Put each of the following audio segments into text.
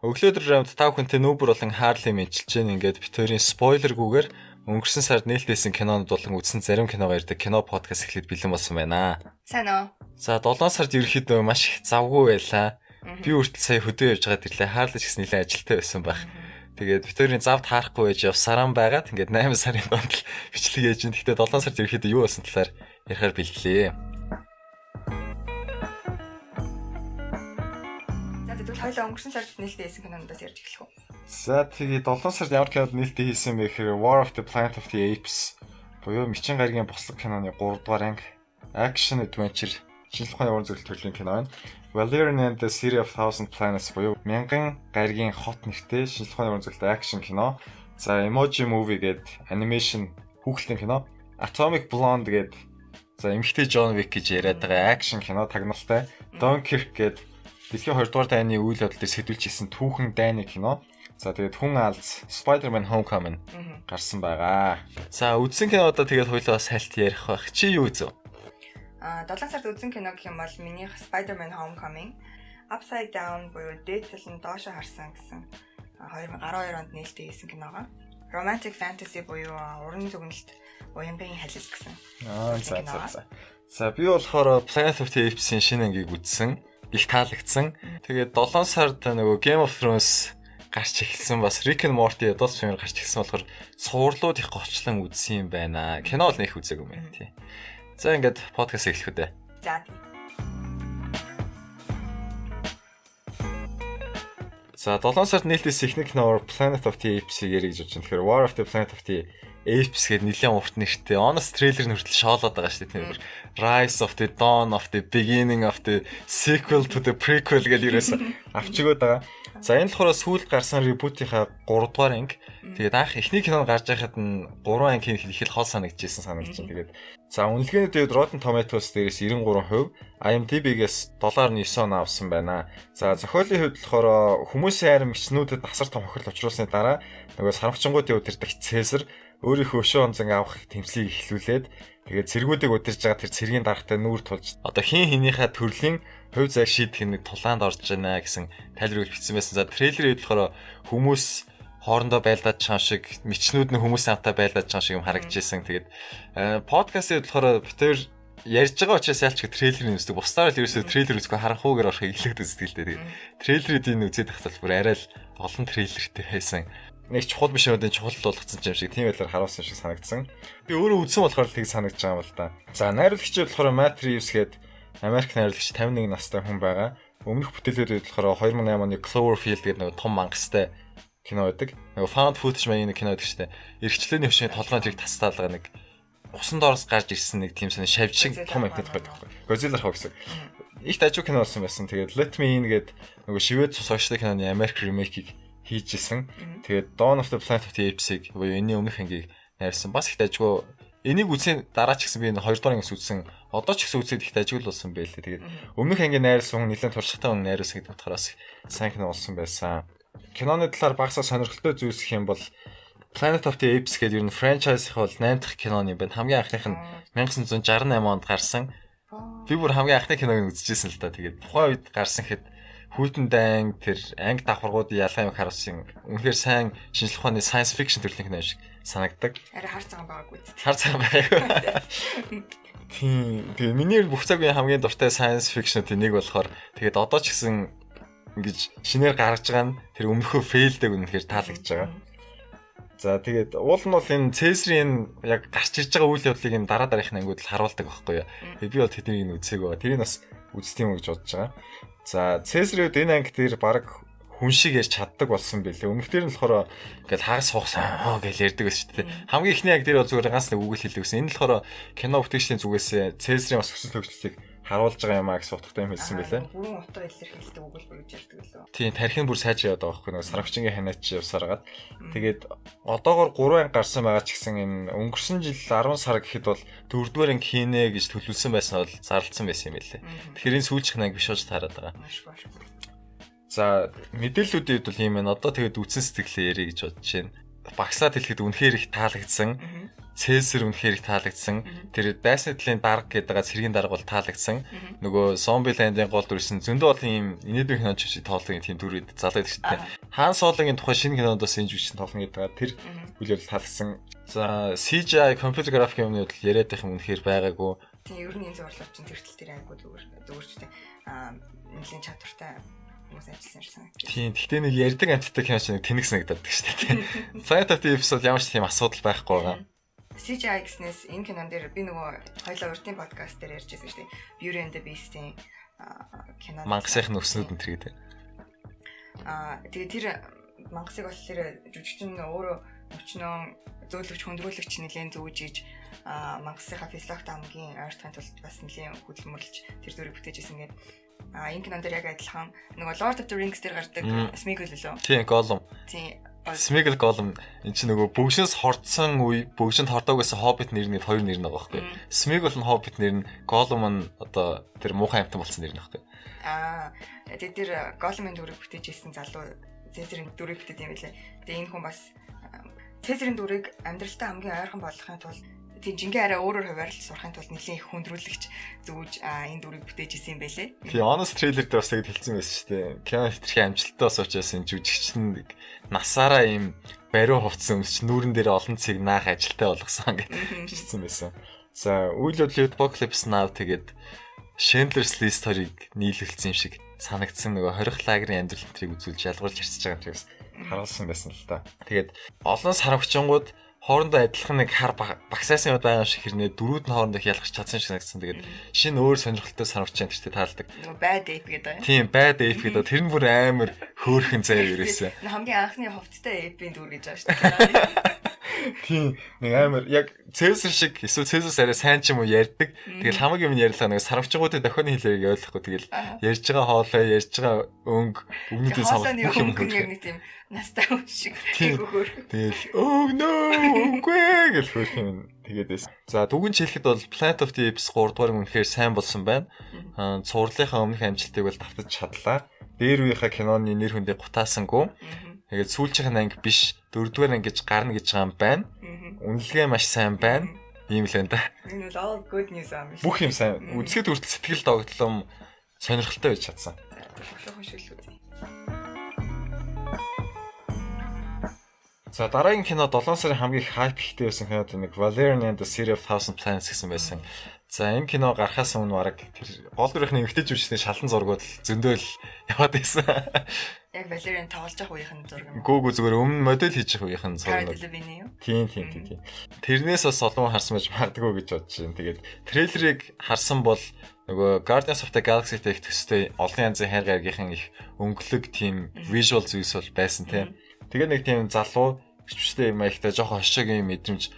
Өглөөдөр раунд 5 хүнтэй нүүбэр болон хаарлын мэдчилж гэн ингээд бид хоёрын спойлергүйгээр өнгөрсөн сард нээлттэйсэн кинонууд болон үзсэн зарим киногоо ярьдаг кино подкаст эхлээд бэлэн болсон байна. Сайн уу? За 7 сард ерөөхдөө маш их завгүй байлаа. Би үртэл сая хөдөө явж байгаад ирлээ. Хаарлаж гэсэн нэлээд ажилтаа байсан байх. Тэгээд бид хоёрын завд харахгүй байж явсараа байгаад ингээд 8 сарын донд л бичлэг ээж ин. Гэхдээ 7 сард ерөөхдөө юу болсон талаар ярихаар бэлтлээ. Хоёлаа өнгөрсөн сард нээлттэй хийсэн киноноос ярьж эхлэх үү. За тэгээд 7 сард ямар кинод нээлттэй хийсэн бэ гэхээр War of the Planet of the Apes буюу Мичин гаригийн бослог киноны 3 дугаар анги Action Adventure шинжлэх ухааны уран зохиол төрлийн кино байна. Valerian and the City of Thousand Planets буюу мянган гаригийн хот нэртэй шинжлэх ухааны уран зохиолтой акшн кино. За Emoji Movie гэдэг анимашн хүүхэлдэйн кино. Atomic Blonde гэдэг за эмэгтэй John Wick гэж яриад байгаа акшн кино тагналтай. Dunkirk гэдэг дэлхийн 2 дугаар дайны үйл явдал дээр сэтүүлж ирсэн түүхэн дайны кино. За тэгээд хүн алз Spider-Man Homecoming гарсан байгаа. За үзсэн кинодоо тэгээд хоёулаа сальт ярих байх. Чи юу үзв? 7 сард үзсэн кино гэх юм бол минийх Spider-Man Homecoming, Upside Down буюу дээд талын доошо харсан гэсэн 2012 онд нээлттэй хийсэн киногоо. Romantic Fantasy буюу уран зөгнөлт уянгийн халил гэсэн. За би болохоор Planet of the Apes-ийн шинэ ангийг үзсэн. Их таалагдсан. Тэгээд 7 сард нөгөө Game of Thrones гарч эхэлсэн бас Rick and Morty Adult Swim гарч эхэлсэн болохоор цуурлууд их гочлон үзсэн юм байна. Кино бол нэх үзээгүй юм байна тий. За ингээд подкаст эхлэх үү. За. За 7 сард нээлттэйс ихний киноор Planet of the Apes-ийг ярих гэж бодож байна. Тэгэхээр War of the Planet of the Apes гэдэг нэлээд урт нэртэй. Honest трейлер нь хүртэл шоолоод байгаа шүү дээ. Тийм. Rise of the Dawn of the Beginning of the Sequel to the Prequel гэж ерөөсө авчигод байгаа. За энэ болохоор сүүлд гарсан ребутийнхаа 3 дугаар анги. Тэгээд анх эхний кино гарч байхад нь 3 анги их л хол санагдчихсэн санагдаж байна. Тэгээд за үнэлгээний дэвд Rotten Tomatoes дээрээс 93%, IMDb-гээс 7.9 авсан байна. За зохиолын хувьд болохоор хүмүүсийн харин мичнүүдэд асар том хохирол учруулсны дараа нөгөө сарвчингуудын удирдагч Цэсар өөрийнхөө өшөө онцон авах тэмцлийг эхлүүлээд тэгээд цэргүүдийг удирж байгаа тэр цэргийн даргатай нүүр тулж одоо хин хинийхээ төрлийн хувь зай шийдэх нэг тулаанд орж байна гэсэн тайлбар бичсэн байсан. За трейлерын болохоор хүмүүс хоорондоо байлдаад чам шиг мичнүүд нь хүмүүсийн хамтаа байлдаад чам шиг юм харагдажсэн. Тэгээд подкастыг болохоор бид хоёр ярьж байгаа учраас ялч трейлерыг үздэг. Бусдаар л ерөөсөө трейлер үзэхгүй харанхуугаар орохыг илээд үздэг л дээ. Тэгээд трейлерыг энэ үзээд тахтал бүр арай л олон трейлертэй байсан. Нэг чухал биш юмдын чухал болгоцсон юм шиг тийм байлаар харуулсан шиг санагдсан. Би өөрөө үзсэн болохоор л тийг санагдаж байгаа юм л да. За найруулагч болохоор Matt Reeves гээд Америк найруулагч 51 настай хүн байгаа. Өмнөх бүтээлүүд болохоор 2008 оны Cloverfield гэдэг нэг том мангастай кино байдаг. Нэг found footage маягийн кино байдаг шүү дээ. Эрхчлөөний хөвшний толгойн зэрэг тастаалгаа нэг усан доороос гарч ирсэн нэг тийм сони шавж шиг том амттай байхгүй. Godzilla хоо гэсэн. Их дажуу кино болсон байсан. Тэгээд Let Me In гээд нөгөө шивэд цус очтой киноны Америк ремейкийг хийжсэн. Тэгээд Dawn of the Planet of the Apes-ийг буюу энэний өмнөх ангийг найрсан. Бас их дажгүй. Энийг үзсэн дараа ч гэсэн би 2 дугаар ангиас үзсэн. Одоо ч гэсэн үзээд их дажгүй л болсон байлээ. Тэгээд өмнөх ангийн найруулсан хүн нэлээд туршлагатай хүн найруулсан гэдэг утгаараас сайн кино болсон байсан. Киноны талаар багасаа сонирхолтой зүйлс гэх юм бол Planet of the Apes гэдэг ер нь франчайзийнх бол 8 дахь киноны юм байна. Хамгийн анхных нь 1968 онд гарсан. Би бүр хамгийн анхны киног үзчихсэн л да. Тэгээд тухайн үед гарсан хэд Хүйтэн дайн тэр анги давхаргуудын ялгаа юм харуулсан. Үнэхээр сайн шинжлэх ухааны science fiction төрлийн кино шиг санагдаг. Арай хар цагаан байгаагүй үст. Хар цагаан байгаагүй. Тийм. Тэгээ миний бүх цагийн хамгийн дуртай science fiction-ийн нэг болохоор тэгээд одоо ч гэсэн ингэж шинээр гаргаж байгаа нь тэр өмнөхөө failдэг үнэхээр таалагдж байгаа. За тэгээд уул нь бол энэ Цэсрийн яг гарч ирж байгаа үйл явдлыг энэ дараа дараахын ангиуд л харуулдаг байхгүй юу. Би бол тэднийг үзээгүй. Тэрийг бас үзтiin үү гэж бодож байгаа. За Цэсрүүд энэ анги дээр баг хүн шиг ярьж чаддаг болсон байлээ. Өмнөхдөр нь болохоор ингээл хагас суугсан гэж ярьдаг байсан шүү дээ. Хамгийн ихний анги дээр бол зүгээр ганц нэг үгэл хэлдэг гэсэн. Энэ л болохоор кино бүтээгчдийн зүгээс Цэсрийн бас өсөлт хөгжлийг харуулж байгаа юм аа гэсэн утгатай юм хэлсэн байлээ. Бүрэн утга илэрхийлдэг үг л гэж ярьдаг лөө. Тийм, тархин бүр сайж яваад байгаа байхгүй нэг сарвчингийн ханаач явсараад. Тэгээд одоогоор 3 анги гарсан байгаа ч гэсэн энэ өнгөрсөн жил 10 сар гэхэд бол 4-р анги хийнэ гэж төлөвлөсөн байсан бол зарлцсан байсан юм байлээ. Тэгэхээр энэ сүүлчийнх анги биш болж таарад байгаа. За мэдээллүүдийн хувьд бол юм байна. Одоо тэгээд үтсэн сэтгэлээ ярих гэж бодож байна. багслаад хэлэхэд үнэхээр их таалагдсан. Цэсэр үнэхээр их таалагдсан. Тэр дайсны талын дарга гэдэг цэргийн дарга бол таалагдсан. Нөгөө Zombieland-ийн гол дүрсэн зөндөө олон юм инээдүйн киноч шиг тоолсон тийм дүрүүд залаад гэж тийм. Хаан Сологийн тухай шинэ кинонд бас энэ жүжигчин тоолсон гэдэг тэр бүлээл таалагдсан. За CGI computer graphic юмны бол яриад байх юм үнэхээр байгаагүй. Тийм ер нь энэ зурлал чинь тэр тал дээр айгуу зүгээр ч тийм нэлийн чадвартай хүмүүс ажилласан юм шиг. Тийм. Гэхдээ нэг ярьдаг амттай кино чинь тэнэг санагдаад шүү дээ. Planet of the Apes бол ямар ч тийм асуудал байхгүй байгаа. CGI гэснээс энэ кинон дээр би нөгөө хоёлаа уртын подкаст дээр ярьжсэн шүү дээ. Beauty and the Beast-ийн кино. Мангасынхны өснүүд энэ төр гэдэг. Тэгээ тэр мангасыг болохоор жүжигчин өөрөө өчнөө зөөлөгч хөндрүүлэгч нэлээд зүүж иж мангасынхаа физиологи амгийн ойртохын тулд бас нэлээд хөдөлмөрлж тэр дүрийг бүтээж исэн гэдэг. Энэ кинон дээр яг адилхан нөгөө Lord of the Rings дээр гардаг Sméagol лөө. Тийм, Gollum. Тийм. Sméagol Gollum энэ чинь нөгөө бөгшнөөс хордсон үе, бөгшөнд хордог байсан Hobbit нэрний хоёр нэр нэг байхгүй. Sméagol нь Hobbit нэр нь, Gollum нь одоо тэр муухай амтан болсон нэр нэг байхгүй. Тэгээд тэр Gollum-ын дүрийг бүтээж исэн залуу Цэсэрийн дүрийг бүтээд юм билээ. Тэгээд энэ хүн бас Цэсэрийн дүрийг амьдралтаа хамгийн ойрхон болгохын тулд тийм жинхэнэ арай өөрөөр хуваарлж сурахын тулд нэлийн их хүндрүүлэгч зүүж энэ дүрийг бүтээж исэн юм байлээ. Тийм, honest trailer дээр бас тэгж хэлсэн байсан шүү дээ. Кино хэтэрхий амжилттай бас учраас энэ жүжигчин насаараа ийм бариу хувцсан өмсч нүүрэн дээр олон цэг наах ажилтай болгосон гэж хэлсэн байсан. За, үйл явдлын Apocalypse Now тэгээд Schindler's List хоёрыг нийлүүлсэн юм шиг санагдсан. Нөгөө хорих лагерын амьдрал энтрийг үзүүлж ялгуулж ярьж байгаа юм шиг харуулсан байсан л та. Тэгээд олон сарвчингууд хоорондоо адилхан нэг хар багсаасан юм байгаа юм шиг хэрнээ дөрүүд нь хоорондоо ялгаж чадсан шиг санагдсан. Тэгээд шинэ өөр сонирхолтой санагч энэ тэртээ таардаг. Нөгөө bad ape гэдэг. Тийм, bad ape гэдэг. Тэр нь бүр амар хөөрхөн заяа ерөөсөө. Хамгийн анхны хувцтай ape-ийн дүр гэж байгаа шүү дээ. Тийм, нэг амар яг Цэсэр шиг эсвэл Цэсэс арай сайн ч юм уу ярьдаг. Тэгэл хамаг юм ярьлаа нэг сарвчгуудын дохионы хэлээр ойлгохгүй. Тэгэл ярьж байгаа хоолой, ярьж байгаа өгнүүдийн сонголт бүх юм яг нэг тийм настай хүн шиг хөөр. Тэгэл үгүй гэж хөөх юм. Тэгээд байсан. За дүгнж хэлэхэд бол Planet of the Apes 3 дугаар үнэхээр сайн болсон байна. Цувралынхаа өмнөх амжилтыг бол давтаж чадлаа. Дээр үеийнхаа киноны нэр хүндээ гутаасангүй. Тэгээд сүүлчийнх анги биш 4-р анги гэж гарна гэж байгаа юм байна. Үнэлгээ маш сайн байна. Ийм л энэ да. Энэ бол all good news аа. Бүх юм сайн. Үзэхэд хүртэл сэтгэл догтлом сонирхолтой байж чадсан. За дараагийн кино 7 сарын хамгийн хайп ихтэй байсан кинод нэг Valerian and the City of Thousand Planets гэсэн байсан. За энэ кино гарахаас өмнө бараг тэр гол дүрийнхний эмгтэй жүжигчдийн шалан зургууд зөндөөл яваад байсан. Яг Valerian тоглож явах үеийн зураг юм. Гүүгүү зүгээр өмнө модель хийж явах үеийн зураг. Тийм. Тэрнээс бас олон харсан байж магадгүй гэж бодож байна. Тэгээд трейлерыг харсан бол нөгөө Guardians of the Galaxy-тэй их төстэй олон янзын хайр гаргийнхын их өнгөлөг тийм visual зүйлс бол байсан тийм. Тэгээд нэг тийм залуу хөвчтэй юм аягтай жоохон хошоогийн мэдрэмж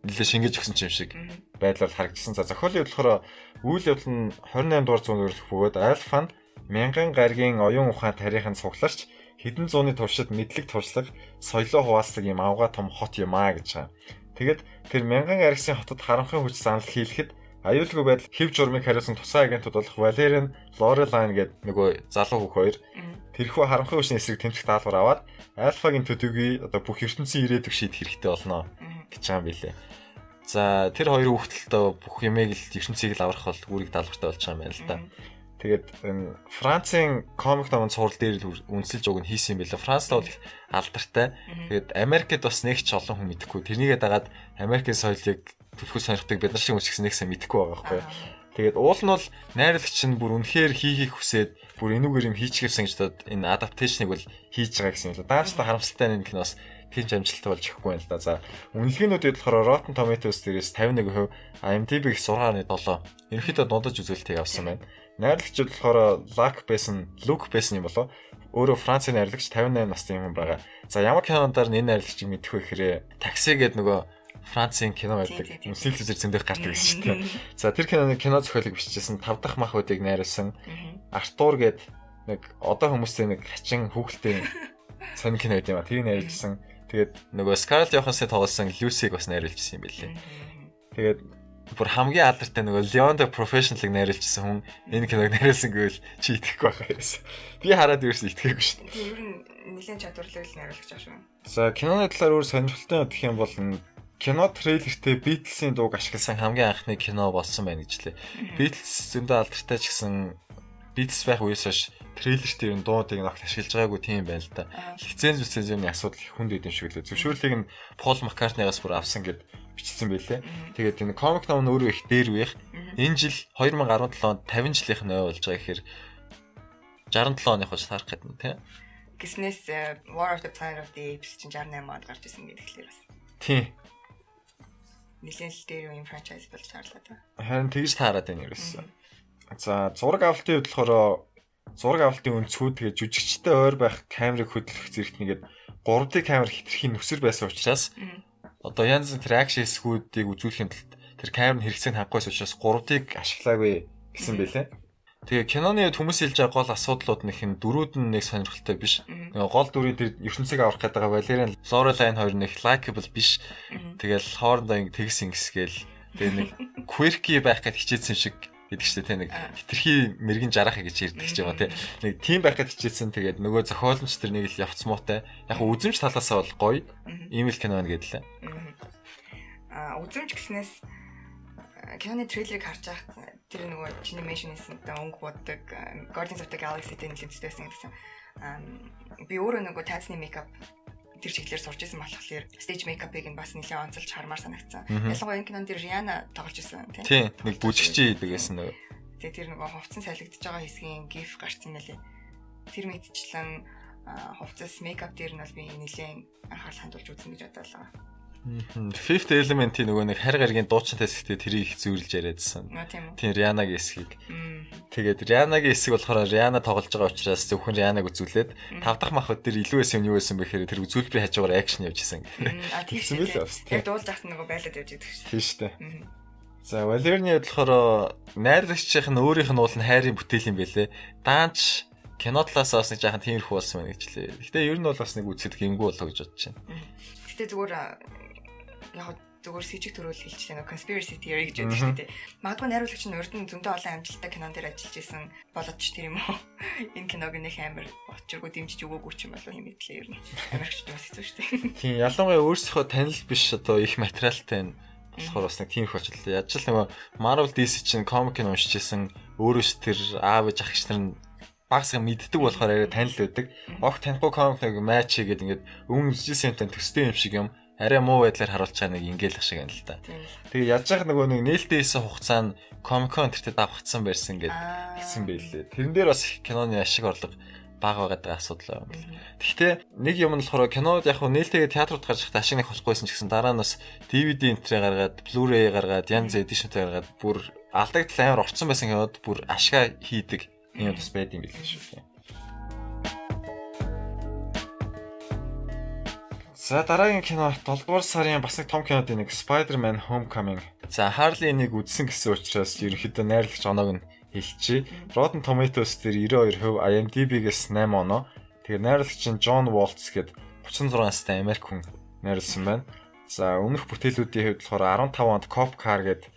нэлээ шингээж өгсөн юм шиг байдлаар харагдсан. За зохиолын болохоор үйл явдал нь 28 дугаар зуунд өрөх бөгөөд Альфа нь мянган гаригийн оюун ухаан тарихын цугларч хэдэн зууны туршид мэдлэг туршлага соёлоо хуваалцдаг юм авгаа том хот юм аа гэж байгаа. Тэгээд тэр мянган гаригийн хотод харанхуй хүч занал хийлэхэд аюулгүй байдал хэв журмыг хариуцсан тусгай агентууд болох Valerian Lorelai гэдэг нөгөө залуу хүүхэн хоёр тэрхүү харанхуй хүчний эсрэг тэмцэх даалгавар аваад Альфагийн төдийгүй одоо бүх ертөнцийн ирээдүйг шийдэх хэрэгтэй болно гэж байгаа юм билээ. За тэр хоёр хүүхдэлтэй бүх юмыг л ертөнцийг л аврах бол үүрэг даалгавартай болж байгаа юм байна л да. Тэгээд энэ Францын комик номын цуврал дээр л үнсэлж уг нь хийсэн юм билээ. Францд бол алдартай. Тэгээд Америкт бас нэг ч олон хүн мэдэхгүй. Тэрнийгээ дагаад Америкийн соёлыг төлхөд сонирхдаг бид нар шиг хүмүүс гэсэн нэг сайн мэдэхгүй байгаа байхгүй. Тэгээд уул нь бол найруулагч нь бүр үнэхээр хийхийг хүсээд бүр энүүгээр юм хийчихсэн гэж бодоод энэ адапташныг бол хийж байгаа гэсэн юм л. Дааштай харамсалтай энэ киноос тийм амжилттай болж өгөхгүй байна л да. За үнэлгээнүүдэд болохоор Rotten Tomatoes дээрээс 51%, IMDb-г 6.7. Ерөнхийдөө дундаж үзүүлэлтийг авсан байна. Найруулагч болохоор Luc Besson юм болоо. Өөрөө Францын найруулагч 58 настай юм байгаа. За ямар киноноор энэ найруулагчийг мэдэх вэ гэхээр Такси гэдэг нөгөө Францын кино байдаг. Үнсэл үзэр зөндөх гардаг гэсэн шүү дээ. За тэр киноны кино зохиолыг бичижсэн 5 дахь мах үдийг найруулсан Артур гэдэг нэг одоо хүмүүстэй нэг хачин хүүхэлтэй сонин кино байт юм а. Тэрийг найруулсан. Тэгээд нөгөө Scarlett Johansson тоглосон Lucy-г бас найруулсан юм билээ. Тэгээд бүр хамгийн алдартай нөгөө Leon the Professional-ыг найруулчихсан хүн энэ киног найруулсан гэвэл чи итгэхгүй байх юмсан. Би хараад ерөөс итгэхгүй шүү дээ. Тийм ер нь нэлээд чадварлал найруулагч байгаа шүү. За киноны талаар өөр сонирхолтой гэх юм бол кино трейлертэй Beatles-ийн дууг ашигласан хамгийн анхны кино болсон байна гэж лээ. Beatles зөндөө алдартай ч гэсэн Beatles байх үеэс хойш трейлерт ер нь дуудыг ногт ашиглаж байгаагүй тийм байна л да. Лицензийн асуудал хүнд идэв шиг лээ. Зөвшөөрлийг нь Paul McCartney-гаас бүр авсан гэд бичсэн байлээ. Тэгээд энэ комик ном нь өөрөө их дээр үеих. Энэ жил 2017 онд 50 жилийнх нь ой болж байгаа гэхээр 67 оных болж таарах гэдэг нь тийм. Гиснээс War of the Planet of the Apes чинь 68 онд гарч ирсэн гэдэг тэгэхээр бас. Тийм. Нэлээд л дээр үеийн франчайз болж таарлаа та. Харин тэгж таарад байна ерөөсөө. За зураг авалтын хувьд болохоор зураг авалтын өнцгүүд тэгээд жүжигчтэй ойр байх камерыг хөдлөх зэрэгт нэгээд 3D камер хитрхийн нүсэр байсан учраас одоо янз бүрийн тракшн эсгүүдийг үзүүлэхийн тулд тэр камер нь хэрэгцээг хангахгүйс учраас 3D-г ашиглаагүй гэсэн бэлээ. Тэгээ киноны хүмүүс хэлж байгаа гол асуудлууд нэг нь дөрүүд нь нэг сонирхолтой биш. Гол дүрийн тэр ертөнцийг аврах гэдэг байгаа Valerian Lorelai хоёр нэг likable биш. Тэгэл хоорондоо тэгс ингэсгээл тэгээ нэг quirky байх гэж хичээсэн шиг гэдэг чинь тэ нэг хитрхи мэрэгэн жарахыг гэж ярьдаг ч юм уу тэ. Нэг тийм байх гэж хичээсэн тэгээд нөгөө зохиолч тэр нэг л явц муутай. Яг үзэмж талаасаа бол гоё. Ийм л кино байна гэдлээ. Үзэмж гэснээс киноны трейлерыг харж байхад тэр нөгөө чиний mention-ийн өнгө боддог Guardians of the Galaxy-тэй нэлээд байсан гэсэн. Би өөрөө нөгөө тайзны мейкап тэр чиглэлээр сурч исэн болохоор stage makeup-ыг нь бас нэлээд онцолж хармаар санагдсан. Ялангуяа энэ кинонд Rihanna тоглож исэн тийм. Нэг бүжигчий гэдэг байсан нөгөө. Тэгээ тэр нөгөө хувцас салгидж байгаа хэсгийн gif гарцсан мэлээ. Тэр мэдчлэн хувцас makeup дээр нь бол би нэлээд анхаарал хандуулж үзсэн гэж бодлоо. Fifth Element-ийн нөгөө нэг харь гаригийн дуучинтай хэсэгтээ тэрийг их зүйрлж яриадсан. Тийм Rihanna-гийн хэсгийг. Тэгээд Rihanna-гийн хэсэг болохоор Rihanna тоглож байгаа учраас зөвхөн Rihanna-г үзүүлээд 5 дахь махбод тэр илүү байсан юм юу байсан бэхээр тэр үзүүлбэрийн хажуугаар акшн явж исэн. Тийм л байна. Яг дуулж ахт нөгөө байлаад явж идэг шүү. Тийм шүү дээ. За Valerian-ийн болохоор найруулагчийнх нь өөрийнх нь уул нь хайрын бүтээл юм бэлээ. Даанч кино талаас бас нэг жаахан тиймэрхүү болсон байна гэж лээ. Гэтэ ер нь бол бас нэг үзэд гингүй болоо гэж бодож байна. Гэтэ яг зүгээр сэжиг төрөөл хэлчихлээ нөө conspiracy theory гэж байдаг шүү дээ. Магадгүй найруулагч нь урд нь зөндөө олон амжилттай кинон дээр ажиллаж исэн болоод ч тэр юм уу. Энэ киног нэх амар очиргүй дэмжиж өгөөгүй ч юм болов юм мэтлээ ер нь. Америкч бас хэцүү шүү дээ. Тийм ялангуяа өөрсдөө танил биш одоо их материалтай нь болохоор бас нэг тийм их болчихлоо. Яаж ч нөгөө Marvel DC чинь комик нь уншиж исэн өөрөөс тэр аав ээж ах нар нь багсаа мэддэг болохоор арай танил байдаг. Огт танихгүй комик нэг матч хийгээд ингээд өмнө үзчихсэн юмтай төстэй юм шиг юм. Арай муу байдлаар харуулж байгаа нэг ингээл ах шиг байна л да. Тэгээ яаж яах нөгөө нэг нээлттэй хийсэн хугацаанд комикон тэртээ давхцсан байсан гэд хэлсэн байлээ. Тэрэн дээр бас киноны ашиг орлого бага байгаа асуудал байна. Гэхдээ нэг юм нь болохоор кинод яг хөө нээлттэйгээ театрууд гарч ихтэй ашиг нэг болохгүйсэн ч гэсэн дараа нь бас DVD энтрээ гаргаад, Blu-ray гаргаад, янз эдишнтэй гаргаад бүр алдагдал амар орцсон байсан кинод бүр ашгаа хийдэг юм бас байд юм билээ шүү дээ. За дараагийн кино 7 дугаар сарын бас нэг том кинодын нэг Spider-Man Homecoming. За Harley-ийг үзсэн гэсэн учраас ерөнхийдөө найрлагч оноог нь хэлчихье. Rotten Tomatoes дээр 92%, IMDb-гээс 8 оноо. Тэгээ найрлагч нь John Waltz гээд 36 настай Америк хүн найруулсан байна. За өмнөх бүтээлүүдийн хувьд болохоор 15 онд Cop Car гээд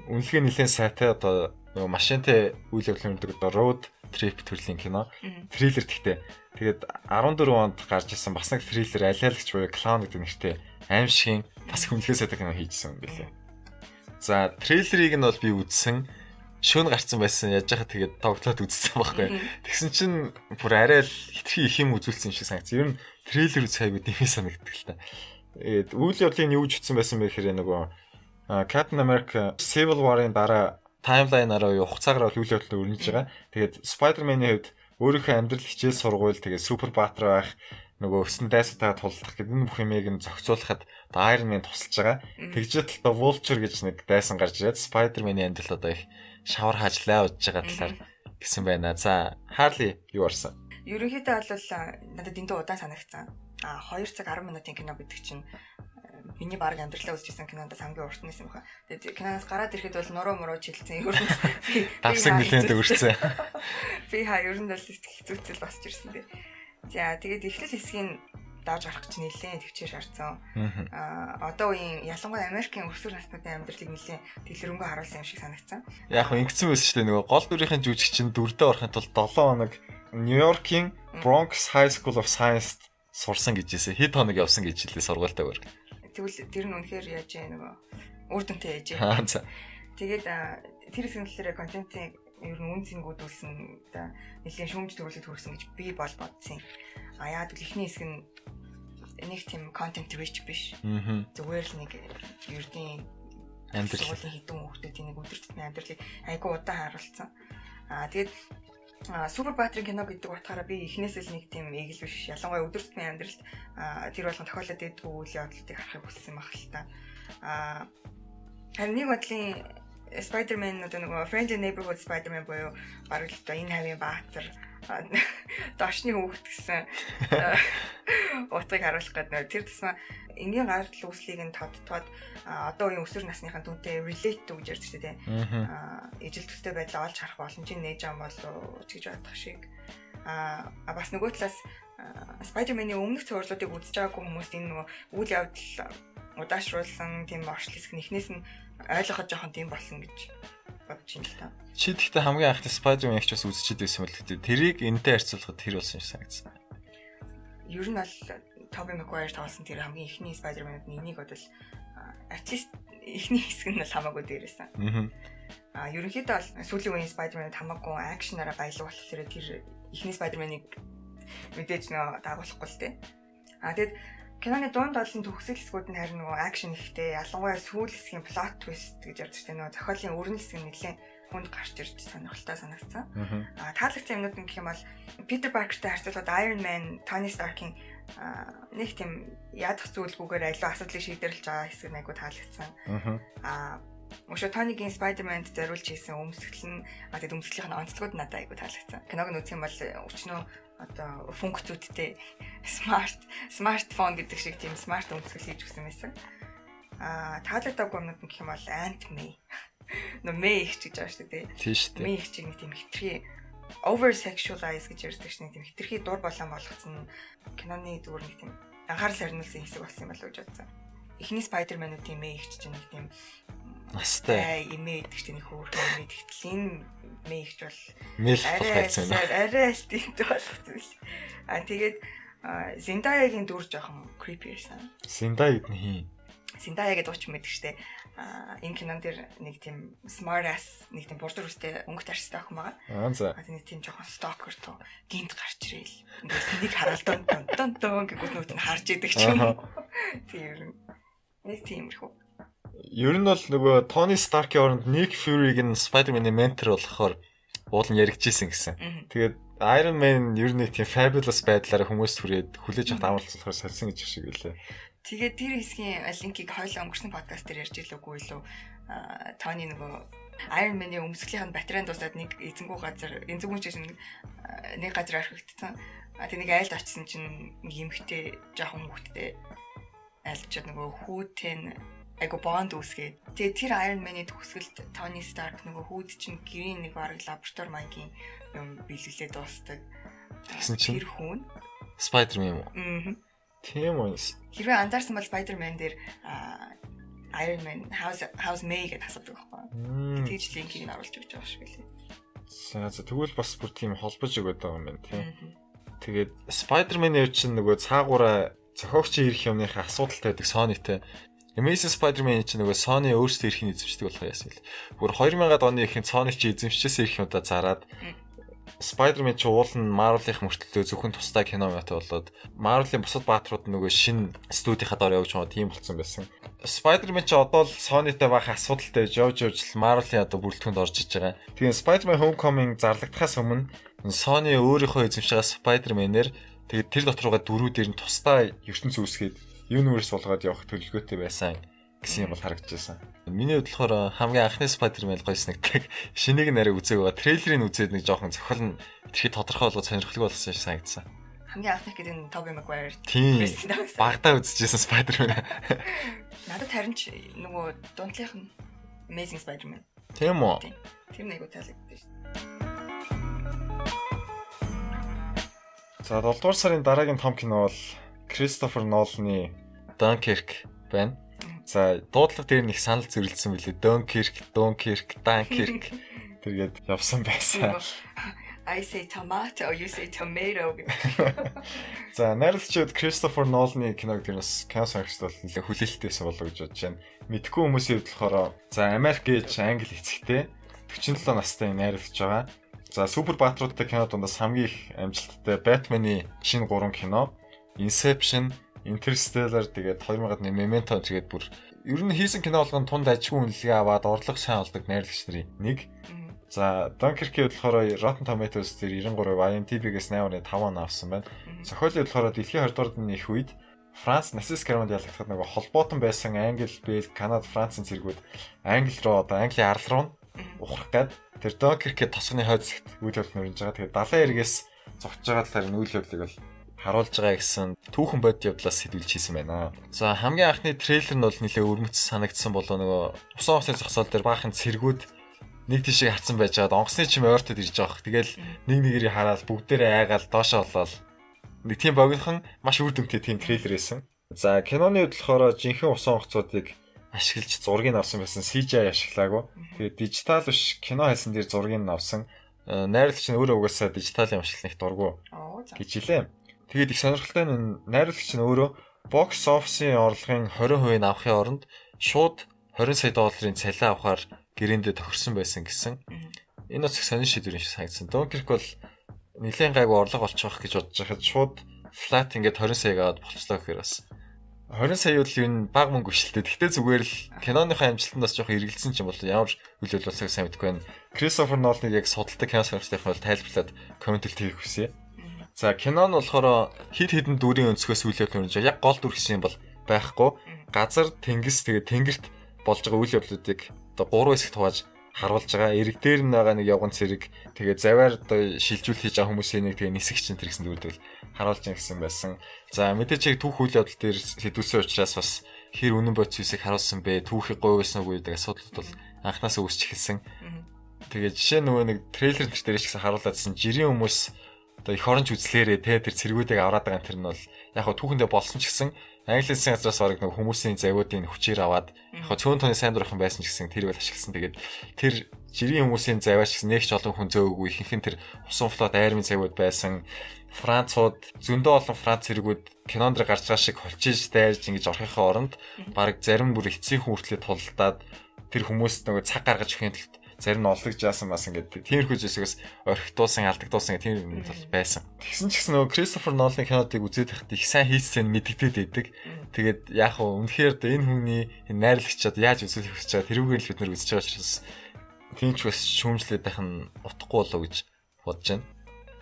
үнэлгээ нэлээд сайтай одоо нөгөө машинтай үйл явдал өрнөдөг одоо Road Trip төрлийн кино. Триллер гэхдээ тэгээд 14 онд гарч ирсэн бас нэг триллер алиалагч буюу Clown гэдэг нэртэй аимшигын бас хүнлэгээ сайтай кино хийжсэн юм билээ. За трейлерыг нь бол би үзсэн. Шөнө гарцсан байсан яаж яхаа тэгээд тоглоод үзсэн байхгүй. Тэгсэн чинь бүр арай л хитрхи их юм үзүүлсэн юм шиг санагдсан. Ер нь трейлер үзэх хайгуу дэмий санагддаг л та. Үйл явдлын юу ч утсан байсан бэ гэхээр нөгөө Captain America Civil War-ын дараа таймлайнаараа хугацаагаар үйл явдал өрнөж байгаа. Тэгээд Spider-Man-ийн хувьд өөрийнхөө амьдрал хичээл сургууль тэгээд супер баатар байх нөгөө өссөн дайсатаа тулдах гэдэг энэ бүх юмыг нь зохицуулахад Iron Man тусалж байгаа. Тэгжээд л Vulture гэж нэг дайсан гарч ирээд Spider-Man-ийн амьдрал одоо их шавар хажлаа удаж байгаа талаар гэсэн байна. За Harley юу арсан? Ерөнхийдөө бол надад дэндүү удаан санагдсан. 2 цаг 10 минутын кино гэдэг чинь миний баг амьдралаа үзчихсэн кинондоо хамгийн урт нэс юм хаа. Тэгээд киноноос гараад ирэхэд бол нуруу муруу чилсэн. Ер нь давсан нэлээд өрцөө. Би ер нь бол хэцүүцэл босч ирсэн дээ. За тэгээд эхлэл хэсгийн дааж гарах чинь нэлээд төвчээр шаардсан. Одоо үеийн ялангуяа Америкийн өсвөр насны амьдралыг нэлээд дэлгэрэнгүй харуулсан юм шиг санагдсан. Яг хөө ингэсэн байсан шүү дээ нөгөө гол дүрийн жүжигчин дүрдээ орохын тулд 7 хоног Нью-Йоркийн Bronx High School of Science сурсан гэжээсэ хэд хоног явсан гэж хэлээ сургуультайгаар. Тэгвэл тэр нь үнэхээр яаж нөгөө үр дүнтэй яж. Тэгээд тэр хэсгийн талаараа контентын ер нь үн цэнгүүд үлсэн нэлээд шүүмж төрүүлээд хүрсэн гэж би бодсон. Яад л ихний хэсэг нь нэг тийм контент rich биш. Зүгээр л нэг ердийн амьдралын хідэн хүмүүсийн нэг өдөр тутмын амьдралыг айгүй удаан харуулсан. Тэгээд Супер Баатрын кино гэдэг утгаараа би эхнээс л нэг тийм эгэл биш. Ялангуяа өдөр тутмын амьдралд тэр болгон тохиолдоод идэх үйл явдлыг харахыг хүссэн байх л та. Харин нэг бодлын Spider-Man нөгөө Friendly Neighborhood Spider-Man буюу бараг л энэ хавийн баатар дошны хүүхэд гэсэн утгыг харуулах гэдэг. Тэр тусмаа энгийн гарал үүслийг нь тодтоод одоо үеийн өсвөр насныхаа түнтэй relate гэж ярьж байгаа тийм. Ижил төстэй байдлаа олж харах боломжийг нээж байгаа болов гэж бодох шиг. Бас нөгөө талаас Spider-Man-ийн өмнөх цувралуудыг үзэж байгаагүй хүмүүс энэ нөгөө үйл явдал удаашруулсан тийм орчлол хэсэг нэхнээс нь ойлгоход жоохон тийм болсон гэж бодож байна л та. Чи тэгтээ хамгийн анхны Spider-Man их ч бас үзчихэд байсан бол тэгтээ тэрийг энэтэй харьцуулахад тэр болсон шиг санагдсан. Ер нь бол Tobey Maguire тоглосон тэр хамгийн ихний Spider-Man-д энийг бодвол at least ихний хэсэг нь бол хамаагүй дээрээсэн. Ерөнхийдөө бол сүүлийн үеийн Spider-Man хамаагүй акшнараа баялаг болохоор тэр ихний Spider-Man-ыг мэдээж нөө дагуулахгүй л дээ. Тэгэд киноны дунд олон төгсгөл хэсгүүд нь харин нөгөө акшн ихтэй ялангуяа сүүл хэсгийн plot twist гэж ярьж байгаа нөгөө зохиолын өрнөл хэсэг нь нэлээд хүнд гарч ирж сонирхолтой санагдсан. Таалагдсан юмнууд нь гэх юм бол Peter Parker-тай харьцуулбал Iron Man, Tony Stark-ийн нэг тийм ядах зүйлгүйгээр аливаа асуудлыг шийдвэрлэж байгаа хэсэг нь айгу таалагдсан. Өшөө Tony-гийн Spider-Man-д зориулж хийсэн өмсгөл нь тэгээд өмсгөлийн онцлогуд надад айгу таалагдсан. Киног нь үзэх юм бол өчнөө одоо функцүүдтэй смартфон гэдэг шиг тийм смарт өмсгөл хийж өгсөн байсан. Таалагдаагүй юмнууд нь гэх юм бол Ant-Man. Мэй их гэж байгаа шүү дээ. Тийм шүү дээ. Мэй их чинь нэг тийм хитрхи over sexualize гэж ярьдаг шнэ тийм хитрхи дур болон болгоцсон киноны зүгээр нэг тийм анхаарал сарниулсан хэсэг болсон юм болов уу гэж бодсон. Эхний Spider-Man-ууд тийм Мэй их чинь нэг тийм настай имэйд гэж нэг хөөрхөн имэйд гэтэл энэ Мэй ихч бол арай л тиймтэй болох зүйл. Тэгээд Zendaya-гийн дүр жоохон creepy байсан. Zendaya гэдэг нь хин. Zendaya гэдэг ууч мэддэг штэ. Энэ кинон дээр нэг тийм smart ass нэг тийм бурдэр үстэй өнгөт арьстай охин байгаа. За. Нэг тийм жоохон stalker тоо гинт гарч ирээл. Ингээд энийг хараад дон гэнгүүт нүд нь харж идэг ч юм уу. Тийм нэг тиймэрхүү. Ер нь бол нөгөө Tony Stark-ийн оронд Nick Fury-г нь Spider-Man-ийн ментор болохоор уулын яригдчихсэн гэсэн. Тэгээд Iron Man ер нь нэг тийм fabulous байдлаар хүмүүст хүрээд хүлээж авах амралтцуулахаар салсан гэж шиг байлаа. Тэгээд тэр хэсгийн линкийг хойлоо өнгөрсөн подкаст дээр ярьж илүүгүй юу? Tony нөгөө Iron Man-ийн өмсгөлийн батарейн дуусаад нэг эзэнгүү газар энзэгүүн чиш нэг газар орхигдсон. Тэгээд нэг айлд очсон чинь юмхтэй жоохон хүүхдтэй айлчаад нөгөө хүүтэн айгу бонд үүсгээд. Тэгээ тэр Iron Man-ийн төгсгөлд Tony Stark нөгөө хүүд чинь гэрийн нэг бараг лаборатори маягийн юм биелүүлээ дуустдаг. Тэгсэн чинь тэр хүн Spider-Man юм. Тийм үү. Хэрвээ анзаарсан бол Spider-Man дээр Iron Man how's May гэж асуудаг байхгүй. Тэгж линкийг нь оруулж өгч байгаа шиг лээ. За тэгвэл бас бүр тийм холбож өгöd байгаа юм байна тийм. Тэгээд Spider-Man-ийн чинь нөгөө цаагаараа зохиогчийн ирэх юмныхаа асуудалтай байдаг Sony-тэй. Amazing Spider-Man чинь нөгөө Sony өөрсдөө ирэх нь эзэмшдэг болох яасан л. Бүр 2000-ад оны ихэнд Sony чи эзэмшчихсэн ирэх юмудаа зараад Spider-Man чи уул нь Marvel-ийн мөртөлтөө зөвхөн тусдаа кино мэт болоод Marvel-ийн бусад бааtruуд нөгөө шинэ студийнхаа дор явж байгаа тийм болсон байсан. Spider-Man чи одоо л Sony-тай байх асуудалтай явж л Marvel-ийн одоо бүрэлдэхүүнд орж иж байгаа. Тэгээд Spider-Man Homecoming зарлагдахаас өмнө Sony өөрийнхөө эзэмшиж байгаа Spider-Man-ээр тэгээд тэр доторгоо дөрүүдээр нь тусдаа ертөнц үүсгээд universe болгоод явах төлөвлөгөөтэй байсан гэсэн юм бол харагдчихсан. Миний хувьд болохоор хамгийн анхны Spider-Man гойс нэгдэг. Шинийг нэрээ үзээг байгаа. Трейлерыг үзээд нэг жоохон зохиол нь тэрхий тодорхой болгоод сонирхолтой болсон шиг санагдсан. Хамгийн анхны гэдэг нь Tobey Maguire. Тийм. Багтаа үзчихсэн Spider-Man. Надад харин ч нөгөө дундлынх нь Amazing Spider-Man. Тийм үү? Тэр нэг үтэлэгдсэн шүү. За 7 дугаар сарын дараагийн том кино бол Кристофер Ноланы Dunkirk байна. За дуудлага дээр нэг санал зөрчилсөн билээ. Dunkirk. Тэргээд явсан байсан. I say tomato, you say tomato. За найруулагчид Кристофер Ноланы киног тэрнээс кино сонирхч бол нэлээд хүлээлттэйсэн болов гэж бодож байна. Мэдхгүй хүмүүсийн хувьд болохоор за Америк гэж англи эцэгтэй 47 настай найруулагч байгаа. За супер баатруудтай кино дундаас хамгийн их амжилттай Batman-ы шинэ 3 кино, Inception, Interstellar тэгээд 2001 Memento тэгээд бүр ер нь хийсэн кино болгон тунд ажгүй үнэлгээ аваад орлого сайн олдог найруулагч нарын нэг. За Dunkirk-ийн болохоор Rotten Tomatoes дээр 93%, IMDb-гээс 8.5 авсан байна. Зохиолын болохоор дэлхийн 20 дугаар дайны их үед Франц нацист Германд ялагдахад нөгөө холбоотон байсан Англи, Бельги, Канада, Францын цэргүүд Англи руу одоо Английн арал руу ухрах гээд тэр Dunkirk-ийн тосгоны хойд зэгт үйл явдал нөрөж байгаа. Тэгээд далайн эргээс зогтж байгаа талаар нь үйл явдлыг бол харуулж байгаа гэсэн түүхэн бодит явдлаас сэтүүлж хийсэн байна. За хамгийн анхны трейлер нь бол нэлээд өрмөц санагдсан болоо нөгөө усан усны зогсоол дээр баахан цэргүүд нэг тишээ хатсан байж байгаад онгоцны чим ойртод ирж байгаа. Тэгэл нэг нэгээрээ хараад бүгдээрээ айгаал доошоо болоод нэг тийм богинохон маш үр дүнтэй тийм трейлер байсан. За киноны хувьд болохоор жинхэнэ усан онгоцуудыг ашиглаж зургийг авсан байсан CGI ашиглаагүй. Тэгээд дижитал биш кино хайсан дээр зургийг авсан. Найруулагч нь өөрөө угаасаа дижиталын ашиглах их дурггүй гэж хэлээ. Тэгээд их сонирхолтой нь найруулагч нь өөрөө бокс офисын орлогын 20% нь авахын оронд шууд 20 сая долларын цалин авахар гэрээндээ тохирсон байсан гэсэн. Энэ бас их сонир шийдвэр шиг санагдсан. Dunkirk бол нэлээд гайгүй орлого олчих гэж бодож байхад шууд flat ингээд 20 саяг аваад болцлоо гэхээр бас 20 сая бол юу н баг мөнгө биш л дээ. Тэгтээ зүгээр л киноныхаа амжилтандаас жоох эргэлзсэн ч юм бол ямар үйл явдлаасаа сайн мэдэхгүй байна. Кристофер Ноланыг яг судалдаг кино сонирхтойхон бол тайлбарлаад комментэлт хийх хүсье. За кино нь болохоор хид хідэн дүрийн өнцгөөс үйл явдал өрнөж яг гол дүр хэсэг юм бол байхгүй. Газар, тэнгис тэгээд тэнгэрт болж байгаа үйл явдлуудыг одоо 3 хэсэгт хувааж харуулж байгаа. Эрэг дээр нь байгаа нэг явган цэрэг тэгээд заваар одоо шилжүүлж хийж байгаа хүмүүсийн нэг тэгээд нисэх чинь тэр гэсэн дүрдэл харуулж байгаа гэсэн байсан. За мэдээч яг түүх үйл явдал дээр сэдвүүлсэн учраас бас хэр үнэн бодис үсийг харуулсан бэ? Түүхийг гоё байсан уу гэдэг асуудлууд бол анханасаа үүсч эхэлсэн. Тэгээд жишээ нөгөө нэг трейлер дээр ч гэсэн харуулаадсэн жирийн хүмүүс одоо их оронч үзлээрээ те тэр цэргүүдийг аваад байгаа тэр нь бол яг хөө түүхэндээ болсон ч гэсэн Англи хэлний газраас бараг нэг хүмүүсийн завиудын хүчээр аваад яг хөө цөөн тооны сайн дурхан байсан ч гэсэн тэр бол ашигласан. Тэгээд тэр жирийн хүмүүсийн завиаш гэсэн нэг ч олон хүн зөөггүй ихэнх нь тэр усан флот айрмын завиуд байсан. Францууд зөндөө олон Франц цэргүүд кинонд гарч байгаа шиг холчиж дайрж ингэж орохынхаа оронд бараг зарим бүр эцсийн хүн хүртлээр тулдаад тэр хүмүүст нөгөө цаг гаргаж өгөхийн тулд зарим нь олдогж яасан бас ингээд тиймэрхүү зүйлсээс орхитуулсан алдагдуулсан тийм юм бол байсан. Тэгсэн ч гэсэн нөгөө Кристофер Ноланы кинодыг үзээд байхад их сайн хийсэн мэддэгдээд байдаг. Тэгээд яг хөө үнэхээр энэ хүний энэ найрлагчид яаж үзүүлэх хүсэж байгаа тэрүүгээр л бид нар үзэж байгаа учраас тийм ч бас шүүмжлээд байх нь утгагүй болоо гэж бодож байна.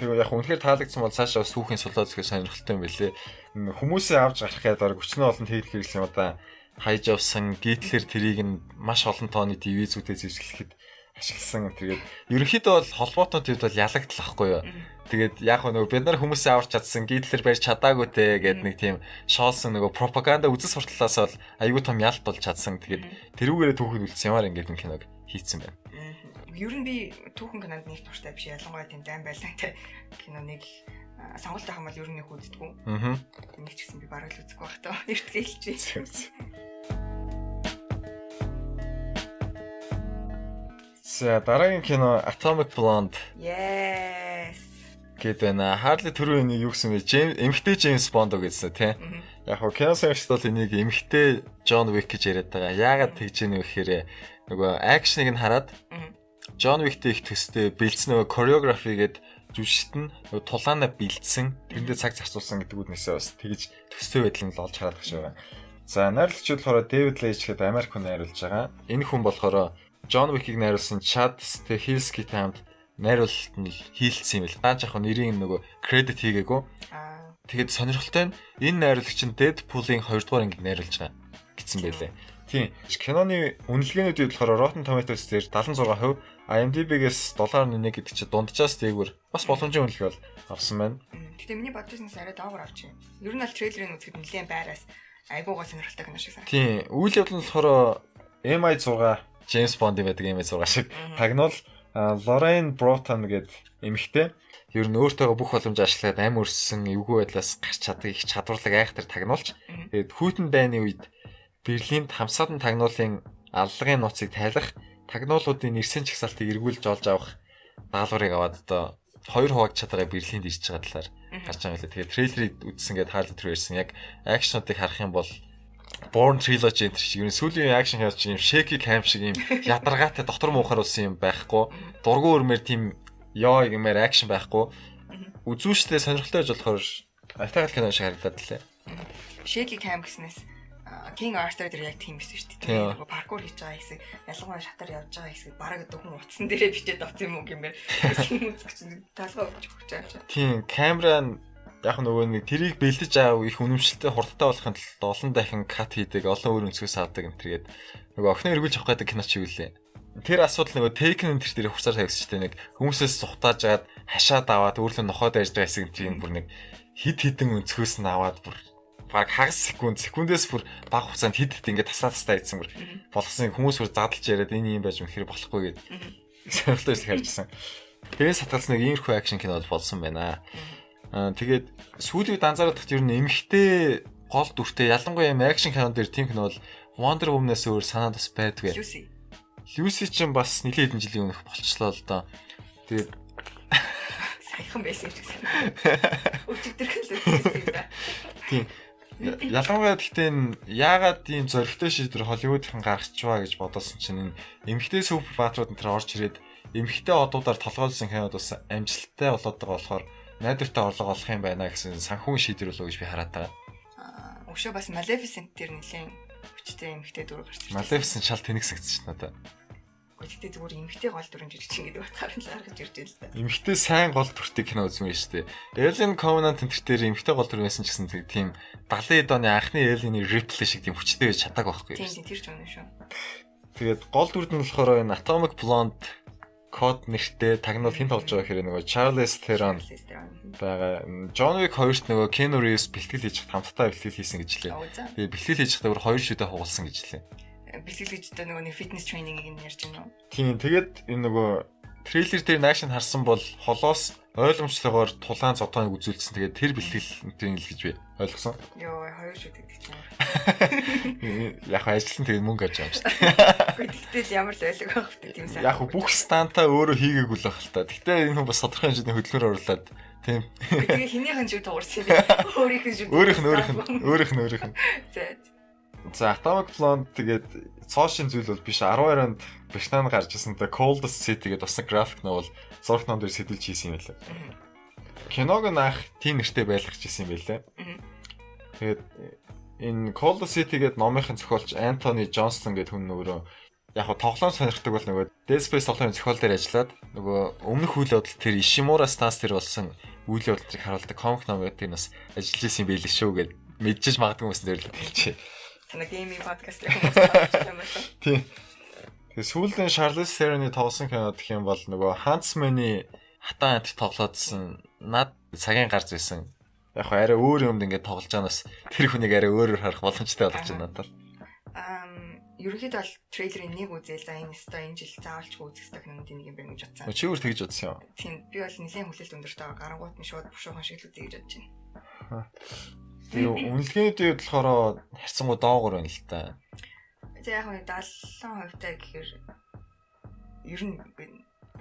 Тэгээ яг үнэхээр таалагдсан бол цаашаа бас түүхийн сулаа зөвхөн сонирхолтой юм билээ. Хүмүүсээ авч гарах гэдэг орог өчнөө олон техник хэрэглэсэн удаа хайж авсан гитлэр тэрийг нь маш олон тооны дивизүүдээ зэвсгэлэхэд ашигласан. Тэгээд ерөнхийдөө бол холбоотон төвд бол ялагдал ахгүй юу. Тэгээд яг нөгөө бид нар хүмүүсээ аварч чадсан гитлэр барьж чадаагүй те гэдэг нэг тийм шоолсон нөгөө пропаганда үзэл сурталлаас бол аюу тум ялт болж чадсан. Тэгээд тэрүүгээрээ түүхэд үлдсэн юмар ингээд киног хийцэн байна. Ер нь би түүхэн кинонд нэг туртай биш, ялангуяа тийм дайм байлаатай киноныг сонголт авах юм бол ер нь их үздэггүй. Нэг ч гэсэн би бараг л үзэхгүй байх таа. Эртгэлж байна. За дараагийн кино Atomic Blonde. Yes. Гэдэг нь Harley түрүү энийг юу гэсэн бэ? Эмэгтэй James Bond гэсэн тийм. Яг хоо кино сонирхч бол энийг эмэгтэй John Wick гэж яриад байгаа. Яагаад тэгж яах вэ гэхээр нөгөө акшныг нь хараад John Wick-тэй их төстэй бэлдсэн нөгөө choreography гээд жүжигчт нь нөгөө тулаанаа бэлдсэн тэрэндээ цаг зарцуулсан гэдэг үднээсээ бас тэгж төстэй байдал нь л олж хараад багш байгаа. За найруулагч болохоор David Leitch гэдэг Америк хүн найруулж байгаа. Энэ хүн болохоор John Wick-ийг найруулсан Chad Stahelski-тэй хамт найруулалт нь хийлцсэн юм бэл. Дааж яг нэрийн нөгөө кредит хийгээгүй. Тэгээд сонирхолтой нь энэ найруулагч нь Deadpool-ийн 2 дугаар ангийг найруулж байгаа гэсэн байлээ. Тийм. Киноны үнэлгээнүүдийн болохоор Rotten Tomatoes дээр 76%, IMDb-гээс 7.1 гэдэг чинь дунджаас дээгүүр бас боломжийн үнэлгээ бол авсан байна. Гэтэ миний бодсоноос арай доогор авчих юм. Ер нь аль трейлерыг үзэхэд нэлээд байраас айгуугаа сонирхолтой кино шиг санагдав. Тийм. Үйл явдал нь болохоор MI6 James Bond-ийн байдаг MI6 шиг тагнуул Lorraine Broughton гэдэг эмэгтэй ер нь өөртөө бүх боломж ашиглаад амь өрссөн эвгүй байдлаас гарч чаддаг их чадварлаг айхтар тагнуулж тэгээд хүйтэн дайны үед Берлинд хамсаатан тагнуулын аллагын нууцыг тайлах тагнуулуудын нэрсэн чагсаалтыг эргүүлж олж авах даалгаврыг аваад одоо 2 хувааг чадвараа Берлинд ирж байгаа талаар гарч байгаа юм лээ. Тэгээд трейлерыг үзсэн гээд хаалт төр ирсэн. Яг акшнуудыг харах юм бол Born Trilogy энэ шиг ер нь сүүлийн акшн хийж юм shaky cam шиг юм ядаргаатай дотор муухаар болсон юм байхгүй. Дургуун өрмөр тийм ёо гэмээр акшн байхгүй. Үзүүштэй сонирхолтой байж болохоор альтагал кино шиг харагдаад лээ. Shaky cam гэснээс King Arthur дээр яг тийм байсан шүү дээ. Нөгөө паркур хийж байгаа хэсэг, ялангуяа шатаар явж байгаа хэсэг бараг дөхөн утсан дээрээ бичээд авсан юм уу гэмээр үзэгч талгаа өгч өгч байгаа. Тийм, камера нь яг нөгөө нэг тэрийг бэлдэж аав их үнэмшилтэй хурдтай болохын тулд олон дахин кат хийдэг, олон өөр өнцгөөс авдаг юм тэргээд нөгөө охин эргүүлж авах гэдэг кино ч юу лээ. Тэр асуудал нөгөө Taken энэ дээр хурцаар тавьсан ч тийм нэг хүмүүсээс сухтааж агаад хашаад аваад өөрлөө нохоод ярьж байгаа хэсэг тийм бүр нэг хид хідэн өнцгөөс нь аваад бүр баг хагас секундээс бүр баг хугацаанд хид ингээд таслаа ийдсэн бүр болгосон хүмүүс бүр задлж яриад энэ юм байж үнэхээр болохгүй гээд сонирхолтой зүйл харжсан. Тэгээд сатгалсан нэг иймэрхүү акшн кино болсон байна. Тэгээд сүүлийн анзаараад тахт ер нь эмхтэй гол дүртэй ялангуяа юм акшн кинон дээр тийм кино бол Wonder Woman-аас өөр санаад бас байдгүй. Lucy ч бас нэлээд хэдэн жилийн өмнөх болчлоо л доо. Тэгээд сайхан байсан ч гэсэн. Өчигдөр хэлсэн юм да. Тийм. Ялангуяа гэхдээ яагаад ийм зөрөгтэй шийдвэр Холливуудын гаргачваа гэж бодосон чинь эмхтэй супер баатрууд энэ төр орж ирээд эмхтэй одуудаар толгойлсон кинод бас амжилттай болоод байгаа болохоор найдвартай орлого олох юм байна гэсэн санхүүн шийдвэр болов гэж би хараад байгаа. Өшөө бас Maleficent дээр нэлийн хүчтэй эмхтэй дүр гарч ирсэн. Maleficent шал тэнэгсэгдсэн ч надаа. Гэхдээ зүгээр эмхтэй гол дүрэн жижигчин гэдэг батгаар л гаргаж ирж байл та. Эмхтэй сайн гол дүртэй кино үзмээр шүү дээ. Alien Covenant энэ төр дээр эмхтэй гол дүр байсан ч гэсэн тийм 70-ад оны анхны Alien-ийн Ripley шиг тийм хүчтэй байж чадаагүй байхгүй. Тийм тэр ч үнэн шүү. Тэгээд гол дүрд нь болохоор энэ Atomic Blonde код нэртэй тагнуул хин тоглож байгаа хэрэг нөгөө Charlize Theron байгаа. John Wick 2-т нөгөө Keanu Reeves бэлтгэл хийж хамтдаа бэлтгэл хийсэн гэж лээ. Тэгээд бэлтгэл хийж байхдаа бүр 2 шүдэ хугалсан гэж лээ. Бэлтгэл хийж байгаа нөгөө нэг фитнес тренингийг нь ярьж байна уу? Тийм тэгээд энэ нөгөө трейлер дээр акшн харсан бол холоос ойлгомжтойгоор тулаан зодооныг үзүүлсэн. Тэгээд тэр бэлтгэл тренинг гэж би ойлгосон. Йоо 2 шүдэ гэдэг чинь. Яг ажиллан тэгээд мөнгө авч байгаа юм шиг. Гэхдээ ямар л байлаг байх вэ тийм сайн. Яг бүх стантаа өөрөө хийгээгүй л байх л та. Гэхдээ энэ хүн бас тодорхой хэмжээний хөдөлгөөр оруулаад тийм. Тэгээ хинийхэн шиг дуурсан юм. Өөрийнх нь. За Atomic Blonde тэгээд цоошин зүйл бол биш 12-нд Британд гарч ирсэнтэй Coldest City гэдэг бас график новел зураг ном дээр сэтэлж хийсэн юм байлаа. Киног нь ах тийм нэртэй байлгаж ирсэн юм байлаа. Тэгээд энэ Coldest City гэдэг номынхын зохиолч Anthony Johnston гэдэг хүн нөгөө яг нь тоглоом сонирхдаг бол нөгөө Dead Space тоглоомын зохиол дээр ажиллаад нөгөө өмнөх үйл явдал тэр Ishimura Stance дээр болсон үйл явдлыг харуулдаг комик ном гэдэг нь бас ажиллаж ирсэн юм байлээ шүү гэд мэдчихэж магадгүй юмсан дээр л хэлчихэ. Танай гейминг подкаст яг хүмүүс юм байна. Тийм. Тэгээ сүүлийн Charlize Theron-ы тоглосон кино гэх юм бол нөгөө Huntsman-ы хатан ант тоглоодсэн над цагийн гарч байсан. Яг нь арай өөр юмд ингээд тоглож байгаанаас тэр хүнийг арай өөрөөр харах боломжтой болж байна надад. Ерөнхийдөө бол трейлерын нэг үзэл за энэ өстой энэ жил заавалчгүй үзэх ёстой киноны нэг юм байна гэж бодсон. Чи өөр тэгж бодсон юм. Тийм би бол нэлээд хүлээлт өндөртэй байгаа. Гарангуут нь шууд бушуухан шиг л үзье гэж бодож байна. Тэгээ үнэлгээний үед болохоор харьцангуй доогуур байна л та. За яг нь 70% таа гэхээр ер нь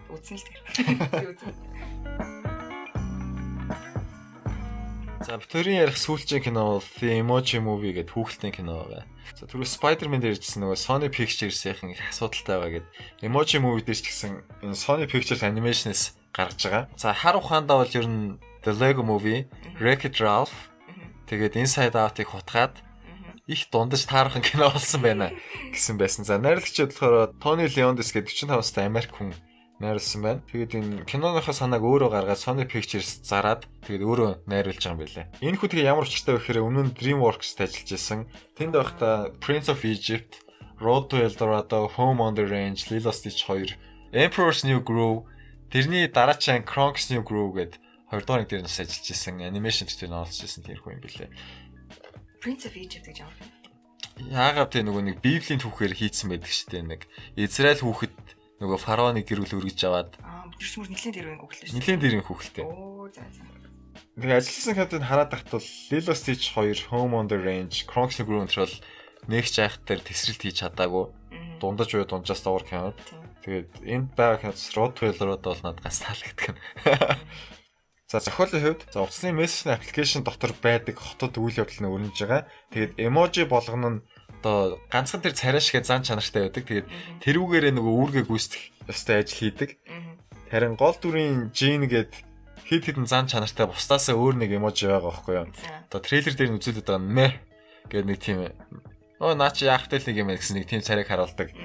үзсэн л тэр. Би үзсэн. За битүүрийн ярих сүүлчийн кино бол The Emoji Movie гэдэг хүүхэлдэйн кино байгаа. За түрүү Spider-Man дээр ирсэн нөгөө Sony Pictures-ийн их асуудалтай байгаа гэдэг. Emoji Movie дээр ч гэсэн энэ Sony Pictures Animation-с гарч байгаа. За хар ухаандаа бол ер нь The Lego Movie, Wreck-It Ralph тэгээд Inside Out-ыг хутгаад их дундаж таархан кино болсон байна гэсэн байсан. За найруулагчид болохоор Tony Leondis гэдэг 45 настай Америк хүн найруулсан байна. Тэгээд энэ киноныхоо санааг өөрөө гаргаад Sony Pictures зараад тэгээд өөрөө найруулж байгаа юм байлаа. Энэ хүү тэгээ ямар учиртай вэ гэхээр өмнө нь DreamWorks-т ажиллаж байсан. Тэнд байхдаа Prince of Egypt, Road to El Dorado, Home on the Range, Lilo Stitch 2, Emperor's New Groove, тэрний дараачийн Kronk's New Groove гэдэг 2 дугаар нэг дээр нас ажиллаж байсан. Анимашн дээр нөлөөлж байсан тэр хүн юм байлаа. Prince of Egypt гэж ямар вэ? Яагаад тэ нөгөө нэг Библийн түүхээр хийцэн байдаг шүү дээ. Нэг Израиль хүүхэд нөгөө фараоны гэрүүл өргөж аваад биш мөр нэлээд дэрвэн гуглаа шүү. Нилийн дэрийн хүүхэлтэй. Оо за за. Тэгээ ажилласан хамтад хараад тахтвал Lilo Stitch 2 Home on the Range Chronicles of Control нэгч айх дээр тесрэлт хийж чадаагүй. Дундаж буй дунджаас дуур кинод. Тэгээд энд байгаа киноц Rottweiler-ууд бол надад ганц таалагддаг. За зохиолын хувьд за утасны мессежний аппликейшн дотор байдаг хотод үйл явдал нь өрнөж байгаа. Тэгээд эможи болгоно нь одоо ганцхан тэр царай шиг зан чанартай байдаг. Тэгээд тэрүүгээрээ нөгөө үүргээ гүйцэтгэх ёстой ажил хийдэг. Харин гол дүрийн Jin гээд хид хідэн зан чанартай бусдаасаа өөр нэг эможи байгаа байхгүй юу? Одоо трейлер дээр нь үзүүлээд байгаа нэ гэдэг нэг тийм наа чи яах вэ нэг юм гэсэн нэг тийм царайг харуулдаг.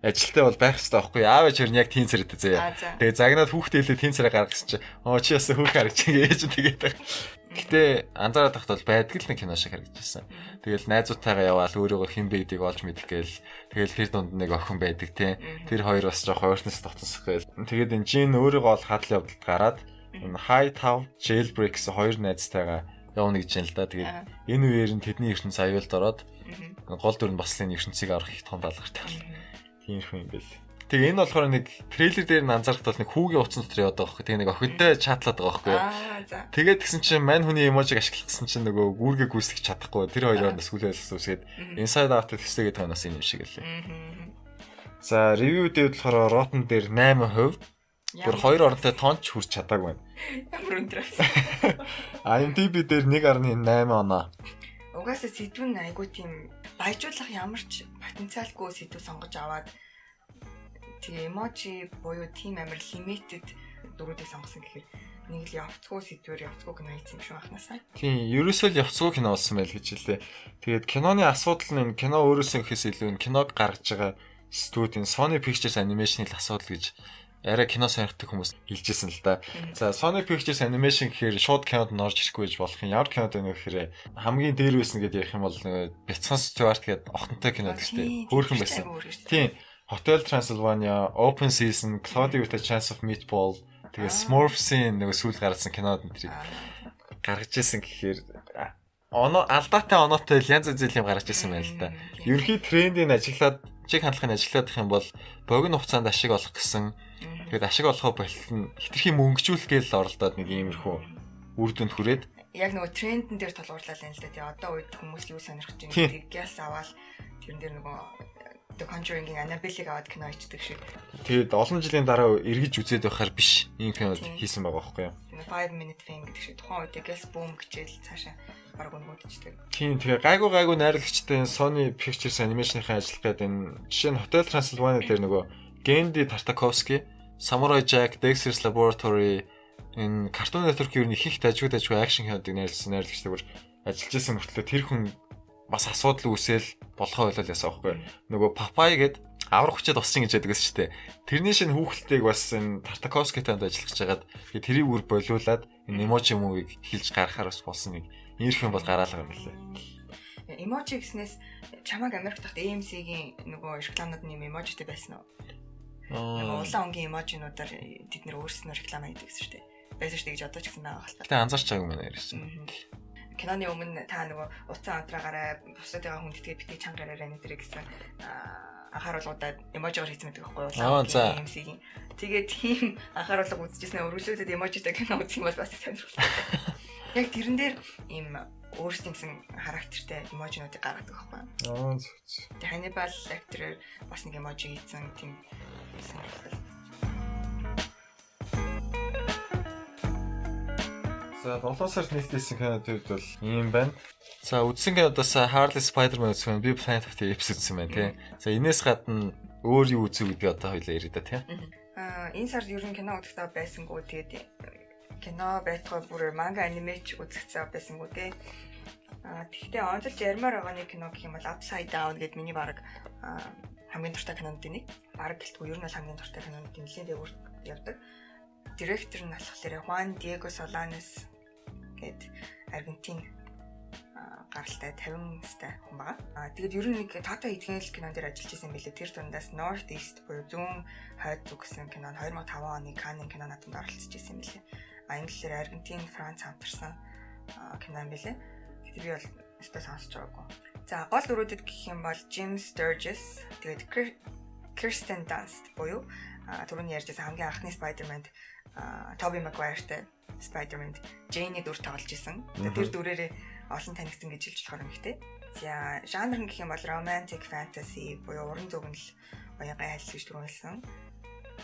Ажилтай бол байх хэрэгтэй байхгүй аав ээж хөрн яг тийм царайтай заяа. Тэгээ загнаад хүүхдээ хэлээ тийм царай гаргасан чи чи ясаа хүүхэ харагч ээж тэгээд байх. Гэтэ анзаараад тахт бол байдаг л нэг кино шиг харагдчихсан. Тэгэл найзуудтайгаа яваал өөрийгөө хэн бэдийг олж мэдэх гээл тэгэл тэр дунд нэг охин байдаг те. Тэр хоёр бас жоох ойртноос дотсох гээл. Тэгээд энэ Jin өөрийгөө ол хадал явдалд гараад энэ Hightown Jailbreak гэсэн хоёр найзтайгаа явна гэж юм л да. Тэгээд энэ үеэр нь тэдний ертөнц аюулд ороод гол дүр нь бас энэ ертөнцийг аврах их том даалгавартай байна. Тийм юм бэл. Тэгээ энэ болохоор нэг трейлер дээр нь анзаарахад бол нэг хүүгийн утсан дотор яваад байгаа байхгүй. Тэгээ нэг охинтой чатлаад байгаа байхгүй. Тэгээд тэгсэн чинь мань хүний эможиг ашигласан чинь нөгөө гүүргээ гүйцэтгэж чадахгүй. Тэр хоёроо бас хүлээлгээс үсгээд Inside Out төстэй гэдэг ханаас юм шиг лээ. За ревю дээр болохоор Rotten дээр 8%. Бүр хоёр оронтой тонч хүрч чадаагүй байна. Ямар өндөр. IMDb дээр 1.8 оноо. Угаасаа сэдв нь айгүй тийм баяжуулах ямар ч потенциалгүй сэдв сонгож аваад тэгээ эможи буюу тийм амар limited дөрүүдийг сонгосон гэхээр нэг л явцгүй сэдвээр явцгүй кино хийсэн юм шиг анханасаа. Тийм, ерөөсөө л явцгүй кино болсон байл гэж хэлээ. Тэгээд киноны асуудал нь кино өөрөөсөө гэхээс илүү киног гаргаж байгаа студийн Sony Pictures Animation-ийн л асуудал гэж арай кино сонирхдаг хүмүүс хэлжсэн л да. За Sony Pictures Animation гэхээр шууд кинод нь орж ирэхгүй гэж болох юм. Ямар кинод байна вэ гэхээр хамгийн дээр байсан гэдээ ярих юм бол нэг Бяцхан Stewart гэдэг охинтой кино гэжтэй. Хөөрхөн байсан. Тийм. Hotel Transylvania, Open Season, Cloudy with a Chance of Meatball, тэгээ Smurfs-ийн нэг сүүл гарсан кинод энэ гаргаж ирсэн гэхээр алдаатай оноотой янз янз юм гаргаж ирсэн байна л да. Ерөнхий трендийг ажиглаад, чиг хандлагыг ажиглаад их юм бол богино хугацаанд ашиг олох гэсэн. Тэгээд ашиг олохоо болтол нь хитрхи мөнгөжүүлэх гээл оролдоод нэг иймэрхүү үр дүнд хүрээд яг нөгөө трендэн дээр толгуурлаа л л да. Тэгээ одоо үед хүмүүс юу сонирхож байна гэдгийг гяс аваад тэрэн дээр нөгөө The Conjuring-ийн Annabelle-ийг аваад кино хийдэг шиг. Тэгээд олон жилийн дараа эргэж үзээд байхаар биш ийм кинод хийсэн байгаа байхгүй юу? 5 minute thing гэдэг шиг тухайн үед гяс boom гэжэл цаашаа баг өнгөдчихдэг. Тийм тэгээ гайгүй найрлагчтай Sony Pictures Animation-ийн ажиллах гэдэг энэ жишээ нь Hotel Transylvania дээр нөгөө Gendy Tartakovsky, Samurai Jack, Dexter's Laboratory энэ Cartoon Network-ийн их дажгүй акшн кинодыг найрлагчтай бүр ажиллаж байсан мөртлөө тэр хүн бас асуудал үүсэл болохоо ойлол ясаа байхгүй. Нөгөө Papaya гээд аврах хүчтэй тусчин гэж яддаг гэсэн чтэй. Тэрний шинэ хүүхэлтэйг бас энэ Tartakovsky-тай ажиллаж байгаад тэрийг үр болиулаад энэ эможи мөвийг хэлж гаргахаар бас болсон нэг ийрхэн бол гараалга юм лээ. Эможи гэснээс чамаг Америк дахь AMC-гийн нөгөө рекламууд нэм эможитэй байсан уу? Улаан өнгийн эможинуудаар тэд нэр өөрснөө реклам хийдэг гэсэн чтэй. Байсан шүү дээ гэж одоо ч гэсэн байгаа хэлбэл. Гэтэ анзаарч байгаагүй мэн ярьсан. Киноны өмнө та нөгөө уцаан антраагаараа бусдыгаа хүндэтгээ битгий чангараараа нэтэр гэсэн анхааруулгуудад эможиор хийсэн байдаг байхгүй юу? AMC-гийн. Тэгээд тийм анхааруулга үзчихснээр өргөжлүүлээд эможитой кино үзэх юм бол бас сонирхолтой. Яг тэрэн дээр ийм өөрсдийн гэсэн характертай эможинуудыг гаргадаг байхгүй юу? Тэгээд Hannibal Lecter бас нэг эможи хийсэн тийм сонирхолтой. За 7 сард нийтлсэн кинод бол ийм байна. За үзсэн кинодоос Harley Spider-Man үзсэн, би Planet of the Apes үзсэн байна тий. За энэс гадна өөр юу үзв гэдгийг одоо хоёлаа яриа да тий. Энэ сард ер нь кино үзэхдээ байсангүй тэгээд кино байтугай бүр манга анимеч үзэхцээ байсангүй тий. Тэгэхдээ онцолж ярмаар байгаа нэг кино гэх юм бол Upside Down гэдэг миний баг хамгийн дуртай кинонууд нэг. Баг гэлтгүй ер нь бол хамгийн дуртай кинонууд нэлээд явдаг. Директор нь болохоор Juan Diego Solanas гэдэг Аргентин гаралтай 50 настай хүн байгаа. Тэгээд ер нь нэг Тата эдгэнэл кинон дээр ажиллаж байсан байлээ. Тэр дундаас Northeast буюу зүүн хойд зүг гэсэн кино нь 2005 оны Cannes кино наадамд оролцож байсан байлээ. Англиэр Аргентин, Франц хамтарсан кино юм байлээ. Тэгээд би бол өстө сонсож байгаагүй. За гол дүрүүдэд гэх юм бол Jim Sturgis, тэгээд Kirsten Dunst буюу түрүүний ярьжсэн хамгийн анхны Spider-Man Tobey Maguire-тэй Spider-Man Jane-ийн дүр тоглож исэн. Тэр дүрээрээ олон танигдсан гэж хэлж болохоор юм ихтэй. За жанр нь гэх юм бол romantic fantasy буюу уран зөгнөл баян гай хайлт гэж түрүүлсэн.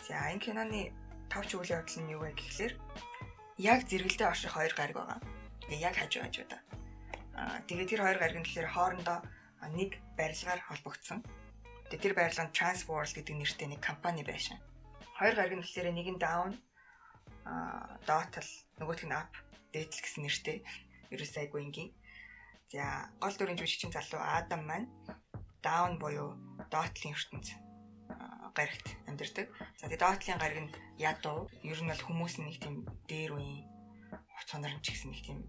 За энэ киноны тавч үйл явдал нь юу вэ гэхлээр яг зэрэгэлдээ орших хоёр гариг байгаа. Яг хажуудаа. Тэгээд тэр хоёр гариг нь тэгэхээр хоорондоо нэг барилгаар холбогдсон. Тэгээд тэр барилга нь Transworld гэдэг нэртэй нэг компани байсан. Хоёр гариг нь болохоор нэг нь Down Dottle нөгөөх нь Up Date гэсэн нэртэй. Ерөөсөө айгүй ингийн. За гол дүрийн жүжигчин залуу Адам маань Down буюу Dottle-ийн ертөнц гаригт амьдардаг. За тэгээд Dottle-ийн гариг нь ядуу. Ер нь бол хүмүүс нэг тийм дээр үеийн хуцанаар ч гэсэн нэг тийм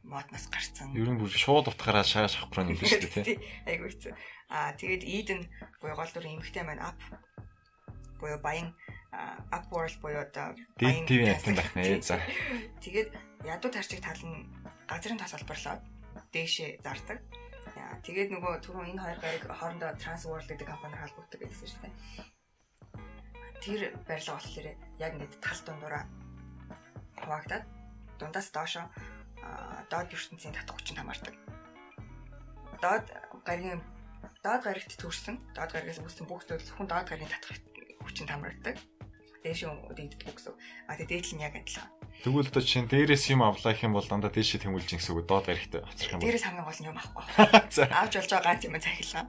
модноос гарцсан. Ер нь бүр шууд утгаараа шааш авахгүй юм биш үү тий. Айгүй хэцүү. Тэгээд Eden буюу гол дүрийн эмэгтэй маань Up буюу баян Upworld буюу одоо баян тийм байх нэ. За. Тэгээд ядуу тарчиг тал нь газрын тос олборлоод дээшээ зардаг. Тэгээд нөгөө түрүү энэ хоёр гариг хоорондоо Transworld гэдэг компаниар холбогддог гэсэн шүү дээ. Тэр барилга болохоор яг ингээд тал дундуура хуваагдаад дундаас доошо доод ертөнцийн татах хүчин хамаардаг. Доод гаригт төрсэн, доод гаригаас үүссэн бүх зүйл зөвхөн доод гаригийн татах хүчинд хамрагддаг. Дээшээ үдэгддэг гэсэн. Тэгээд дээдл нь яг адилхан. Тэгвэл одоо чинь дээрээс юм авлаа гэх юм бол дандаа дээшээ тэмүүлж гэсэн үг доод гаригт очих юм бол. Дээрээс хамгийн гол нь юм авахгүй. Авч болж байгаа ганц юм захилгаа.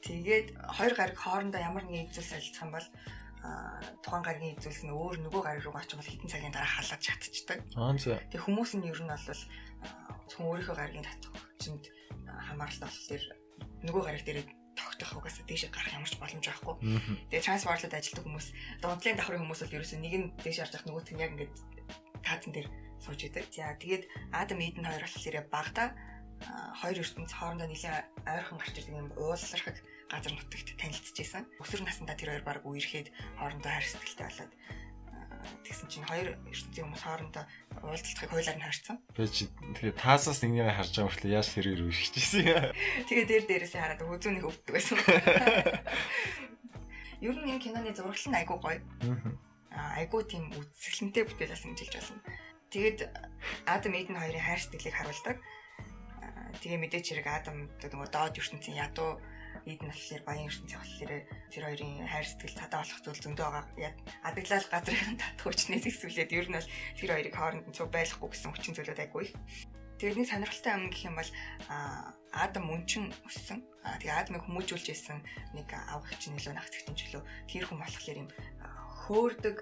Тэгээд хоёр гариг хоорондоо ямар нэгэн зүйлс солилцох юм бол тухайн гаригийн зүйлс нь өөр нөгөө гариг руу очих бол хэдэн цагийн дараа халаад шатчихдаг. Тэг хүмүүс нь ер нь бол зөвхөн өөрийнхөө гаригийн татах хүчинд хамааралтай болохоор нөгөө гариг дээрээ тогтох угаасаа дээшээ гарах ямар ч боломж байхгүй. Тэгээ Transworld-д ажилладаг хүмүүс, дундлын давхрын хүмүүс бол ерөөсөө нэг нь дээш харж явах нөгөөт нь яг ингээд таацан дээр сууж идэг. За тэгээд Adam Eden хоёр болохоор багада хоёр ертөнц хоорондоо нэлээд ойрхон гарч ирдэг юм уулзлархаг газар нутагт танилцчихсан. Өсвөр насндаа тэр хоёр баг үерхэд хоорондоо хайр сэтгэлтэй болоод тэгсэн чинь хоёр ертөнцийн хүмүүс хоорондоо уулзалтыг хойлоор нь харьцсан. Тэгээд таасаас нэгнийг харж байгаа мөртлөө яаж тэрээр үргэлжчихсэн юм. Тэгээд дээрээсээ хараад үзүүнийг өвддөг байсан. Ер нь энэ киноны зураглал нь айгүй гоё. Айгүй тийм үзэсгэлэнтэй бүтээлээс ингэж хэлж болно. Тэгээд Адам Eden хоёрын хайр сэтгэлийг харуулдаг. Тэгээ мэдээч хэрэг Адам нөгөө доод ертөнцийн ядуу Eden болохоор баян ертөнцийн болохоор тэр хоёрын хайр сэтгэл цадаа болох зүйл зөндөө байгаа. Адаглал газрын татах хүчнээс ихсүүлээд ер нь бол тэр хоёрыг хооронд нь цуг байлахгүй гэсэн хүчин зүйлүүд айгүй их. Тэрний сонирхолтой юм гэх юм бол Адам мөнчин өссөн. Тэгээ Адамыг хүмүүжүүлж ирсэн нэг авах чинь нөлөө нагцгийн чөлөө тэр хүн болохоор юм хөөрдөг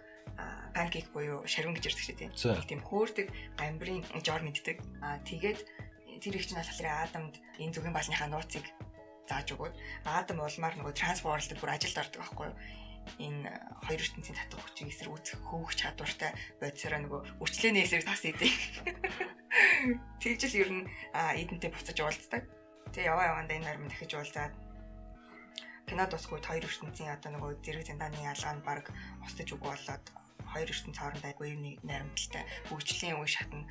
панкейк буюу шарвин гэж ярьдаг шүү дээ. Тийм хөөрдөг гамбрын жор мэддэг. Тэгээд тэр их чинь болохоор Адамд энэ зүгийн балныхаа нууцыг зааж өгөөд Адам улмаар нөгөө Transworld-д бүр ажилд ордог байхгүй юу? Энэ хоёр ертөнцийн татах хүчийг эсрэг үүсгэх хөөх чадвартай бодисороо нөгөө үрчлээний эсрэг тас идэг. Тэгжэл ер нь Эдентэй буцаж уулздаг. Тэгээ яваандаа энэ нэрмэн дахиж уулзаад кино дуусгүй хоёр ертөнцийн одоо нөгөө зэрэг зандааны ялгаа нь баг устж үг болоод хоёр ертөнц хоорондоо айгүй юм найрамдалтай хөгжлийн үе шатна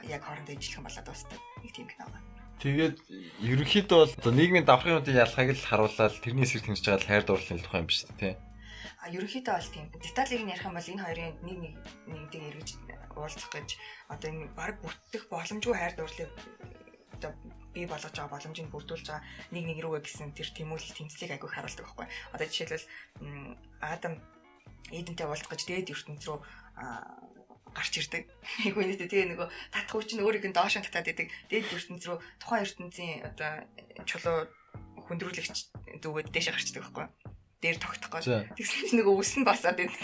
яг хоорондоо ижилхэн болоод дуусдаг нэг тийм кино байна. Тэгээд ерөнхийдөө бол одоо нийгмийн давхрын үеийн ялгааг л харуулаад тэрний эсрэг тэмцэж байгаа хайр дурлалын тухай юм биш үү те. Ерөнхийдөө бол тийм. Деталийг нь ярих юм бол энэ хоёрын нэгдээ эргэж уулзах гэж одоо энэ баг бүртгэх боломжгүй хайр дурлалыг одоо бий болгож байгаа боломжийг бүрдүүлж байгаа нэг рүүгээ гэсэн тэр тэмүүлэл тэмцлийг айгүй харуулдаг байхгүй. Одоо жишээлбэл Адам Эдентэй уулзах гэж дээд ертөнц рүү гарч ирдэг. Айгүй нэтэ тэгээ нөгөө татах хүч нь өөрийг нь доошоо татаад идэг. Дээд ертөнц рүү тухайн ертөнцийн одоо чулуу хөндрүүлэгч зүгээд дээшээ гарчдаг байхгүй. Дээр тогтохгүй. Тэгсэн чинь нөгөө үс нь басаад идэг.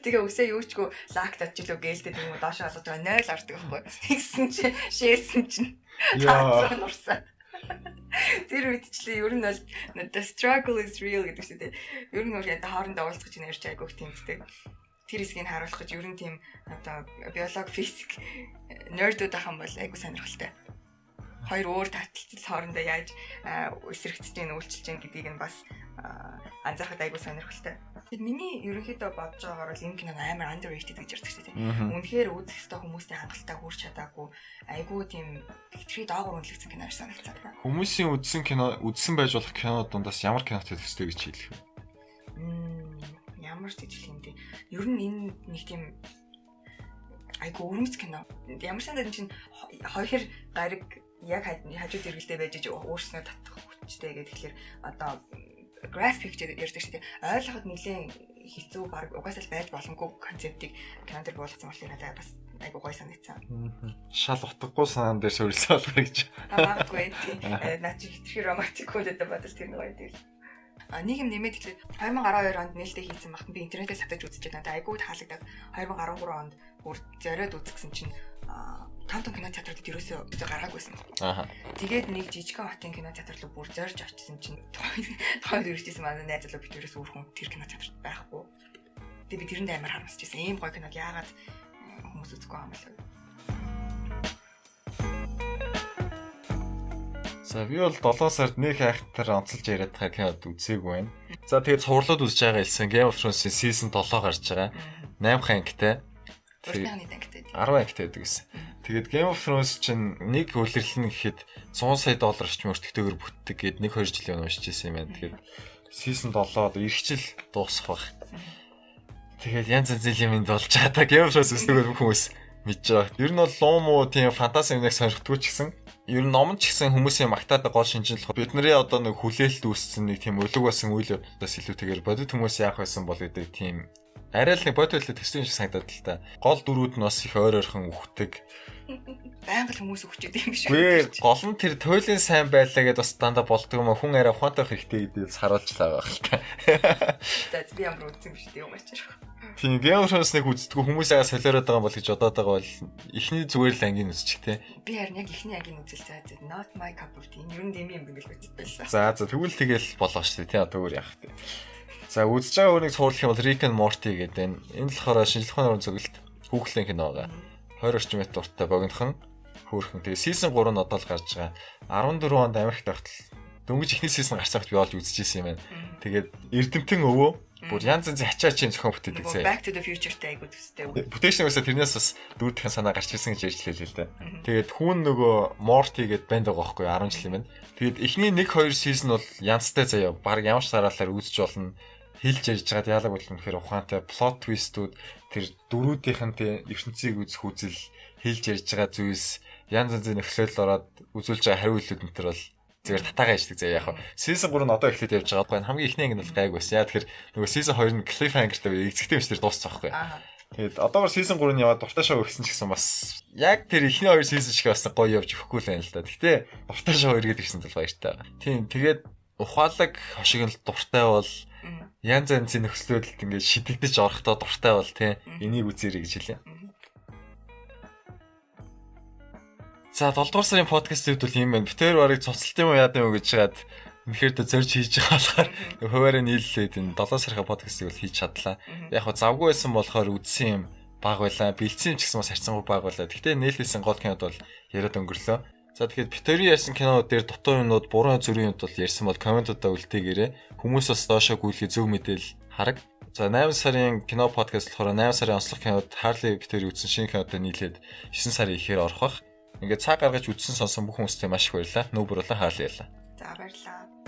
Тэгээ үсээ юучгүй лак татчихлоо гэлдээд юм уу доошоо олгож байгаа 0 ордог байхгүй. Тэгсэн чинь шээсэн чинь яа нурсаад. Тэр үедчлээ ер нь бол the struggle is real гэдэг шүү дээ. Ер нь яг хоорондоо уулзах чинь ярьж айгүйх тэмцдэг. Тэр хэсгийг харуулах гэж ер нь тийм одоо биологи, физик нердүүд ахын бол айгүй сонирхолтой. Хоёр өөр таталцал хоорондоо яаж эсрэгцэж гин үйлчилж гин гэдгийг нь бас анзаарахад айгүй сонирхолтой. Тэгэхээр миний ерөнхийдөө бодож байгаагаар бол энэ кино амар underrated гэж ярьдаг шүү дээ. Үнэхээр үзэх ёстой хүмүүстэй хангалттай хүрч чадаагүй айгүй тийм хитрхи доогуур үнэлэгдсэн кино байсан санагдсан. Хүмүүсийн үзсэн байж болох кино дундаас ямар кинотой төстэй гэж хэлэх вэ? Ямар ямар ч ижил юм дээ. Ер нь энэ нэг тийм айгу өрмөц кино. Ямар ч сандаа чинь хоёр гариг яг хажуу зэрэгэлдээ байж өөрснөө татах хүчтэй гэдэг. Тэгэхээр одоо graph picture ярьдаг шүү дээ. Ойлгоход нэлээд хэцүү баг угаасаа л байж боломгүй концептыг кинонд буулгацсан болохоор надад бас айгу гоё санагдсан. Шал утгагүй санаан дээр суурилсан болохоор гэж. Магадгүй тийм. Наа чи хитрхи романтик хөлөдөө бодол тэр нэг гоё тийм. Нэг юм нэмээд тэгэхээр 2012 онд нээлттэй хийсэн багт би интернетээс хатаж үзчихээд надад айгуу таалагдаад 2013 онд бүр зориод үзсэн чинь Тавтон кино театрууд ерөөсөө гаргаагүйсэн. Тэгээд нэг жижигхэн хотын кино театр руу бүр зорж очсон чинь тойд ирчихсэн манай найз залуу бид ерөөсөө өөрхөн тэр кино театрт байхгүй. Тэгээд би тэрэнд амар харамсаж байсан. Ийм гоё киног яагаад хүмүүс үзэхгүй юм бэ? За би бол 7 сард нэг хайхтар онцолж яриад байгаа кинод үзээгүй байна. За тэгээд цувралууд үзэж байгаа хэлсэн Game of Thrones-ийн season 7 гарч байгаа. 8 ангитай. 10 ангитай байдаг гэсэн. Тэгээд Game of Thrones чинь нэг үлрэлэн гэхэд 100 сая доллар орчим өртөгтэйгээр бүтдэг гээд 1-2 жилийн өмнө уншиж ирсэн юм байна. Тэгээд season 7-д ирэх жил дуусах баг. Тэгээд янз янзын юмд болж байгаа та Game of Thrones үздэг хүмүүс мэдж байгаа. Ер нь бол луу муу тийм фэнтези юмныг сонирхдгүй ч гэсэн ер нь ном ч гэсэн хүмүүсийн магтаад гол шинжил бидний одоо нэг хүлээлт үүссэн нэг тийм өлөг басан үйл явдлаас илүүтэйгээр бодит хүмүүс яах байсан бол гэдэг тийм арай л нэг бодит үйлдэл төсвийн шиг санагдаад л та. Гол дөрүүд нь бас их ойр ойрхон үхдэг. Байнга л хүмүүс үхчихэд юм шиг. Үгүй гол нь тэр туйлын сайн байлаа гэдээ бас дандаа болдог юм а хүн арай ухаантай хэрэгтэй гэдээ харуулчлаа байх л та. За би ямар үзсэн биш тийм юм ачаар. Тийм Game of Thrones-ыг үздэггүй хүмүүсээ солиороод байгаа бол гэж бодоод байгаа бол эхний зүгээр л ангийн үзчих те. Би харин яг эхний ангийн үзэл заа not my cup of tea. Ер нь дэми юм бигэл үзсэн. За тэгвэл тэгэл болоо шүү дээ тий одоо өөр яах вэ. За үзэж байгаа өөрийг цуурлах юм бол Rick and Morty гэдэг энэ болохоор шинжлэх ухааны уран зөгөлт Google-ийн кино байгаа. 20 орчим минут дуртай богинохон хөөрхөн. Тэгээ season 3 нь одоо л гарч байгаа. 14 онд Америкт тогтол дөнгөж ихний season гарсагт би олж үзчихсэн юм байна. Тэгээд Эрдэмтэн өвөө бүр янз янзын ачаачийн зохион бүтээдэг зэ. Back to the Future-тэй айгуу төстэй. Бүтээчнээс тэрнээс бас дөрөвдөх санаа гарч ирсэн гэж ярьж лээ л дээ. Тэгээд хүн нөгөө Morty гэдэг банд байгаа байхгүй 10 жил юм байна. Тэгээд эхний 1-2 season бол янзтай заяа. Баг ямар ч сараалаар үзэж болно. Хэлж ярьж байгаад яалаг бол үнэхээр ухаантай plot twist-үүд тэр дөрүүдийнхэн ертөнцийг үзэх үзэл хэлж ярьж байгаа зүйлс янз янзын нөхцөл ороод үзүүлж байгаа хариултууд энэ төр бол зүгээр татаагаа ичдэг заяа яг. Season 3 нь одоо эхлээд явж байгаа байхгүй хамгийн ихний анги нь бол гайг байсан. Яа тэгэхээр нөгөө season 2 нь cliffhanger-тай эцэгтэй биш тэр дуусчих байхгүй. Тэгээд одоогор season 3 нь яваад дуртай шоу өгсөн ч гэсэн бас яг тэр эхний 2 season шиг бас гоё явж өгөхгүй л байна л да. Гэтэ дуртай шоу эргээд ирсэн тул баяртай байгаа. Тийм тэгээд ухаалаг хошиг нь дуртай бол янз янзын нөхцөлөд ингээд шидэгдэж орохдоо дуртай бол тий энийг үзээрэй гэж хэлээ. За 7 дугаар сарын подкастын хувьд бол юм байна. Битээр барыг цуцалт юм уу яа гэм гэж хаад үнэхээр дэ зорж хийж байгаа болохоор хуваараа нийллээд энэ 7 сарын подкастыг бол хийж чадлаа. Яг хөө завгүй байсан болохоор үдсэн юм баг байлаа. Бэлдсэн юм ч гэсэн бас харьцангуй баг байлаа. Гэхдээ нээлтсэн гол кинод бол яриад өнгөрлөө. За тэгэхээр битэрийн ярьсан кинонууд дээр дутуу юмнууд, буруу зүрийн юмуд бол ярьсан бол комментуудаа үлдээгээрэй. Хүмүүс бас доошоо гүйлгээ зөв мэдээлэл хараг. За 8 сарын кино подкаст болохоор 8 сарын онцлог кинод Harley битэрийн үзсэн шинэ кинодоо нийлээд 9 сарын ихээр орох бах. Ингээд цаг гаргаж үзсэн сонсон бүх хүмүүстээ маш их баярлалаа. Нүүб болоо Harley ялла. За баярлалаа.